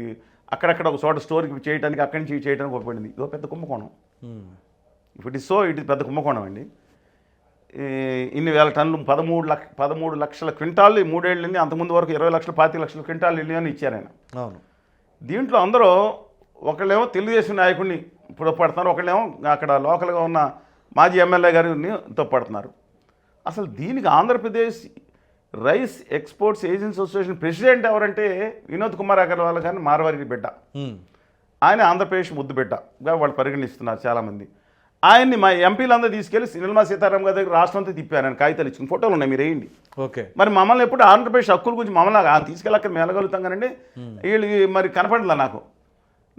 అక్కడక్కడ ఒక చోట స్టోర్కి చేయడానికి అక్కడి నుంచి చేయడానికి ఉపయోగింది. ఇదో పెద్ద కుంభకోణం. If it is so, it is పెద్ద కుంభకోణం అండి. ఇన్ని వేల టన్నులు 13 లక్షల క్వింటాళ్ళు 3 ఏళ్ళని, అంతకుముందు వరకు 20 లక్షలు 25 లక్షల క్వింటాళ్ళు వెళ్ళి అని ఇచ్చారు ఆయన. దీంట్లో అందరూ ఒకళ్ళేమో తెలుగుదేశం నాయకుడిని తోడ్పడుతున్నారు, ఒకళ్ళేమో అక్కడ లోకల్గా ఉన్న మాజీ ఎమ్మెల్యే గారిని తోడ్పడుతున్నారు. అసలు దీనికి Andhra Pradesh rice exports agency association president ఎవరంటే వినోద్ కుమార్ అగర్వాల్ గారిని మార్వారి బిడ్డ. ఆయన ఆంధ్రప్రదేశ్ ముద్దు బిడ్డగా వాళ్ళు పరిగణిస్తున్నారు చాలామంది. ఆయన్ని మా ఎంపీలందరూ తీసుకెళ్ళి నిర్మలా సీతారామన్ గారి దగ్గర రాష్ట్రం అంతా తిప్పారు. ఆయన కాగితాలు ఇచ్చిన ఫోటోలు ఉన్నాయి, మీరు వేయండి. ఓకే. మరి మమ్మల్ని ఎప్పుడు ఆంధ్రప్రదేశ్ హక్కుల గురించి మమ్మల్ని తీసుకెళ్ళి అక్కడ మేలగలుగుతాం కానండి. వీళ్ళు మరి కనపడలే నాకు.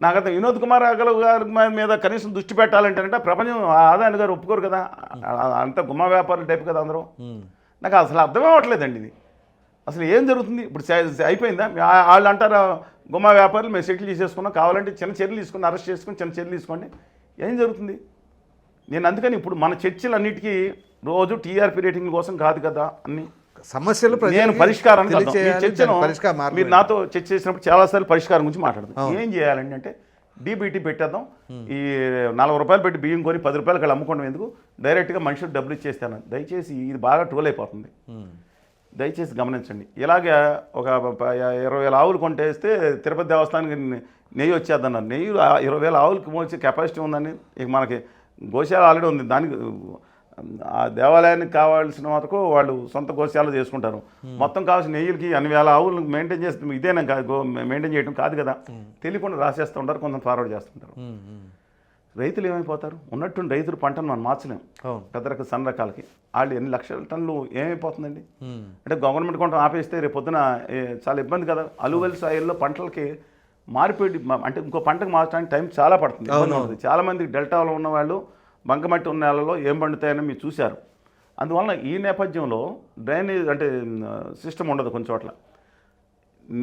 నాకంత వినోద్ కుమార్ గారి మీద కనీసం దృష్టి పెట్టాలంటే ప్రపంచం ఆదాని గారు ఒప్పుకోరు కదా, అంత గుమ్మ వ్యాపారుల టైప్ కదా అందరూ. నాకు అసలు అర్థమే అవ్వట్లేదండి ఇది. అసలు ఏం జరుగుతుంది ఇప్పుడు? అయిపోయిందా? వాళ్ళు అంటారు గుమ్మ వ్యాపారులు మేము సెటిల్ చేసేసుకున్నాం, కావాలంటే చిన్న చర్యలు తీసుకుని అరెస్ట్ చేసుకుని చిన్న చర్యలు తీసుకోండి. ఏం జరుగుతుంది? నేను అందుకని ఇప్పుడు మన చర్చలన్నిటికీ రోజు టీఆర్పీ రేటింగ్ కోసం కాదు కదా అన్ని సమస్యలు నేను పరిష్కారానికి చర్చను మీరు నాతో చర్చ చేసినప్పుడు చాలాసార్లు పరిష్కారం గురించి మాట్లాడదాం. ఏం చేయాలండి అంటే డీబీటీ పెట్టేద్దాం, ఈ 40 రూపాయలు పెట్టి బియ్యం కొని 10 రూపాయలకి అలా అమ్ముకోవడం ఎందుకు, డైరెక్ట్గా మనుషులకు డబ్బులు ఇచ్చేస్తాను. దయచేసి ఇది బాగా ట్రోల్ అయిపోతుంది, దయచేసి గమనించండి. ఇలాగే ఒక 20,000 ఆవులు కొంటేస్తే తిరుపతి దేవస్థానానికి నెయ్యి వచ్చేద్దన్నారు. నెయ్యి 20,000 ఆవులకి మోసే కెపాసిటీ ఉందని ఇక మనకి గోశాల ఆల్రెడీ ఉంది. దానికి ఆ దేవాలయానికి కావాల్సిన వరకు వాళ్ళు సొంత గోశాల చేసుకుంటారు. మొత్తం కావాల్సిన నెయ్యిలకి అన్ని వేల ఆవులు మెయింటైన్ చేస్తే ఇదేనా మెయింటైన్ చేయడం కాదు కదా, తెలియకుండా రాసేస్తూ ఉంటారు, కొంత ఫార్వర్డ్ చేస్తుంటారు. రైతులు ఏమైపోతారు? ఉన్నట్టు రైతులు పంటను మనం మార్చలేం. పెద్ద రకాల సన్న రకాలకి వాళ్ళు ఎన్ని లక్షల టన్నులు ఏమైపోతుందండి? అంటే గవర్నమెంట్ కొంత ఆపేస్తే రేపు పొద్దున చాలా ఇబ్బంది కదా. అలువెల్ సాయిల్లో పంటలకి మారిపోయి అంటే ఇంకో పంటకు మార్చడానికి టైం చాలా పడుతుంది. చాలామంది డెల్టాలో ఉన్న వాళ్ళు బంకమట్టి ఉన్న నేలలో ఏం పండుతాయని మీరు చూశారు. అందువలన ఈ నేపథ్యంలో డ్రైనేజ్ అంటే సిస్టమ్ ఉండదు కొన్ని చోట్ల.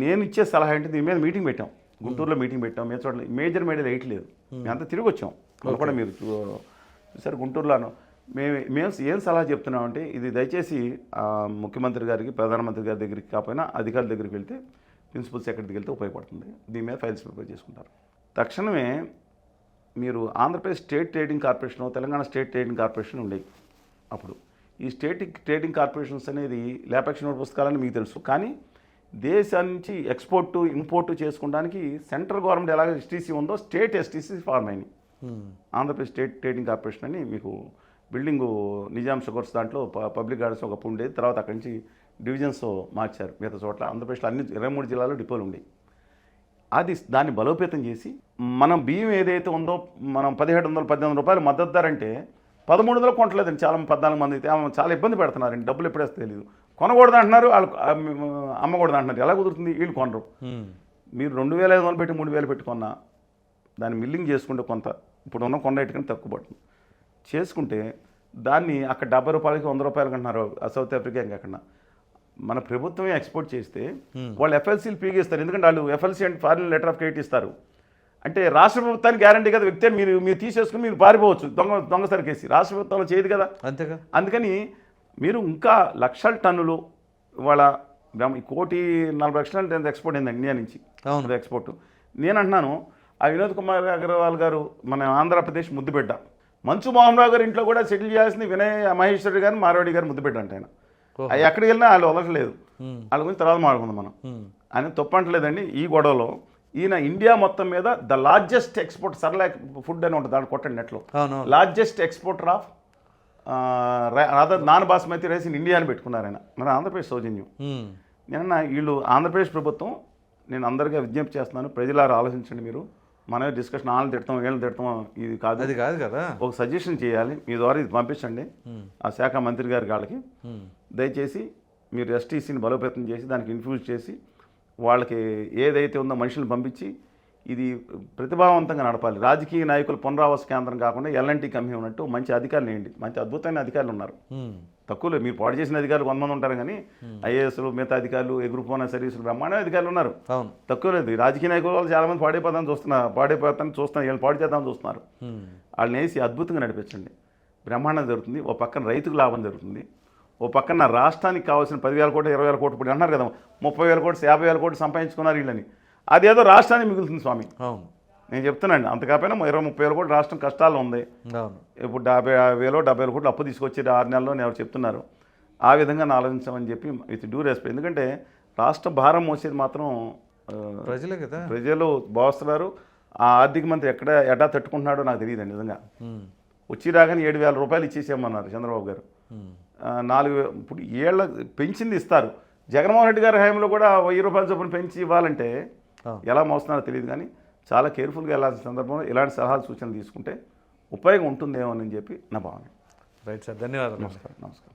నేను ఇచ్చే సలహా ఏంటి, దీని మీద మీటింగ్ పెట్టాం, గుంటూరులో మీటింగ్ పెట్టాం, మీ చోట్ల మేజర్ మీడియాలో వేయట్లేదు, మేమంతా తిరిగి వచ్చాం. అది కూడా మీరు చూసారు గుంటూరులోను. మేము ఏం సలహా చెప్తున్నామంటే ఇది దయచేసి ముఖ్యమంత్రి గారికి ప్రధానమంత్రి గారి దగ్గరికి కాకపోయినా అధికారుల దగ్గరికి వెళ్తే, ప్రిన్సిపల్ సెక్రటరీకి వెళ్తే ఉపయోగపడుతుంది. దీని మీద ఫైల్స్ ప్రిపేర్ చేసుకుంటారు. తక్షణమే మీరు Andhra Pradesh state trading corporation, Telangana state trading corporation ఉండేవి. అప్పుడు ఈ స్టేట్ ట్రేడింగ్ కార్పొరేషన్స్ అనేది లేపాక్షి నోట్ పుస్తకాలని మీకు తెలుసు, కానీ దేశం నుంచి ఎక్స్పోర్టు ఇంపోర్టు చేసుకోవడానికి సెంట్రల్ గవర్నమెంట్ ఎలాగ ఎస్టీసీ ఉందో స్టేట్ ఎస్టీసీ ఫార్మ్ అయినాయి. ఆంధ్రప్రదేశ్ స్టేట్ ట్రేడింగ్ కార్పొరేషన్ అని మీకు బిల్డింగు నిజాం షుగర్స్ దాంట్లో పబ్లిక్ గార్డెన్స్ ఒకప్పుడు ఉండేది, తర్వాత అక్కడి నుంచి డివిజన్స్ మార్చారు. మిగతా చోట్ల ఆంధ్రప్రదేశ్లో అన్ని 23 జిల్లాల్లో డిపోలు ఉండేవి. అది దాన్ని బలోపేతం చేసి మనం బియ్యం ఏదైతే ఉందో మనం 1700-1800 రూపాయలు మద్దతు ధర అంటే 1300 కొనట్లేదండి. చాలా 14 మంది అయితే చాలా ఇబ్బంది పెడుతున్నారండి. డబ్బులు ఎప్పుడేస్తే తెలియదు, కొనకూడదు అంటున్నారు, వాళ్ళు అమ్మకూడదు అంటున్నారు. ఎలా కుదురుతుంది? వీళ్ళు కొనరు. మీరు 2,500 పెట్టి 3,000 పెట్టుకున్నా దాన్ని మిల్లింగ్ చేసుకుంటే కొంత ఇప్పుడు ఉన్న కొన్న రేటు కంటే తక్కువ పడుతుంది. చేసుకుంటే దాన్ని అక్కడ 70 రూపాయలకి 100 రూపాయలకి అంటున్నారు సౌత్ ఆఫ్రికా. ఇంకెక్కడ మన ప్రభుత్వమే ఎక్స్పోర్ట్ చేస్తే వాళ్ళు ఎఫ్ఎల్సీలు పీగేస్తారు. ఎందుకంటే వాళ్ళు ఎఫ్ఎల్సీ అంటే ఫారిన్ లెటర్ ఆఫ్ క్రెడిట్ ఇస్తారు. అంటే రాష్ట్ర ప్రభుత్వానికి గ్యారంటీ కదా, వ్యక్తి మీరు తీసేసుకుని మీరు పారిపోవచ్చు దొంగ సరికేసి. రాష్ట్ర ప్రభుత్వంలో చేయదు కదా, అంతేగా. అందుకని మీరు ఇంకా లక్షల టన్నులు ఇవాళ 1,40,00,000 ఎక్స్పోర్ట్ అయింది ఇండియా నుంచి ఎక్స్పోర్ట్. నేను అంటున్నాను ఆ వినోద్ కుమార్ అగర్వాల్ గారు మన ఆంధ్రప్రదేశ్ ముద్దుబిడ్డ. మంచు మోహన్ రావు గారు ఇంట్లో కూడా సెటిల్ చేయాల్సింది వినయ్ మహేశ్వరి గారు మారవాడి గారు ముద్దుబిడ్డ అంటే ఆయన. అవి ఎక్కడికి వెళ్ళినా వాళ్ళు వదలట్లేదు. వాళ్ళ గురించి తర్వాత మాట్లాడుకుందాం మనం. ఆయన తప్పు అంటలేదండి ఈ గొడవలో. ఈయన ఇండియా మొత్తం మీద ద లార్జెస్ట్ ఎక్స్పోర్ట్ సర్లాక్ ఫుడ్ అని ఉంటుంది, దాన్ని కొట్టండి నెట్లో, largest exporter of non basmati rice in India అని పెట్టుకున్నారు ఆయన. మన ఆంధ్రప్రదేశ్ సౌజన్యం. నేను వీళ్ళు ఆంధ్రప్రదేశ్ ప్రభుత్వం, నేను అందరికీ విజ్ఞప్తి చేస్తున్నాను, ప్రజలారా ఆలోచించండి. మీరు మనమే డిస్కషన్ వాళ్ళని తిడతాం వీళ్ళని తిడతాం ఇది కాదు, అది కాదు కదా. ఒక సజెషన్ చేయాలి, మీ ద్వారా ఇది పంపించండి ఆ శాఖ మంత్రి గారి వాళ్ళకి. దయచేసి మీరు ఎస్టీసీని బలోపేతం చేసి దానికి ఇన్ఫ్యూజ్ చేసి వాళ్ళకి ఏదైతే ఉందో మనుషులను పంపించి ఇది ప్రతిభావంతంగా నడపాలి. రాజకీయ నాయకులు పునరావాస కేంద్రం కాకుండా ఎల్ఎన్టీ కంపెనీ ఉన్నట్టు మంచి అధికారులు వేయండి. మంచి అద్భుతమైన అధికారులు ఉన్నారు, తక్కువలో మీరు పాడు చేసిన అధికారులు 100 మంది ఉంటారు, కానీ ఐఏఎస్లు మిగతా అధికారులు ఎగురుపోయిన సర్వీసులు బ్రహ్మాండ అధికారులు ఉన్నారు, తక్కువ లేదు. రాజకీయ నాయకులు వాళ్ళు చాలా మంది పాడైపోతాను చూస్తున్నారు, వీళ్ళు పాడు చేద్దామని చూస్తున్నారు. వాళ్ళని వేసి అద్భుతంగా నడిపించండి, బ్రహ్మాండం జరుగుతుంది. ఓ పక్కన రైతుకు లాభం జరుగుతుంది, ఓ పక్కన రాష్ట్రానికి కావాల్సిన 10,000 కోట్లు 20,000 కోట్లు ఇప్పుడు అన్నారు కదా, 30,000 కోట్లు 50,000 కోట్లు సంపాదించుకున్నారు వీళ్ళని. అదేదో రాష్ట్రానికి మిగులుతుంది స్వామి. నేను చెప్తున్నాను, అంత కాకపోయినా 20-30,000 కోట్లు రాష్ట్రం కష్టాల్లో ఉంది. ఇప్పుడు 50,000 70,000 కోట్లు అప్పు తీసుకొచ్చి 6 నెలల్లో ఎవరు చెప్తున్నారు. ఆ విధంగా ఆలోచించామని చెప్పి విత్ డ్యూ రెస్పెక్ట్. ఎందుకంటే రాష్ట్ర భారం మోసేది మాత్రం ప్రజలే కదా, ప్రజలు భావిస్తున్నారు. ఆ ఆర్థిక మంత్రి ఎటా తట్టుకుంటున్నాడో నాకు తెలియదండి నిజంగా. వచ్చి రాగానే 7,000 రూపాయలు ఇచ్చేసామన్నారు చంద్రబాబు గారు. 4,000 ఇప్పుడు ఏళ్ళ పెంచింది ఇస్తారు. జగన్మోహన్ రెడ్డి గారి హయాంలో కూడా 1,000 రూపాయల చొప్పున పెంచి ఇవ్వాలంటే ఎలా మోస్తున్నారో తెలియదు, కానీ చాలా కేర్ఫుల్గా వెళ్ళాల్సిన సందర్భంలో ఇలాంటి సలహాలు సూచనలు తీసుకుంటే ఉపయోగం ఉంటుందేమో అని చెప్పి నా భావన. రైట్ సార్, ధన్యవాదాలు. నమస్కారం.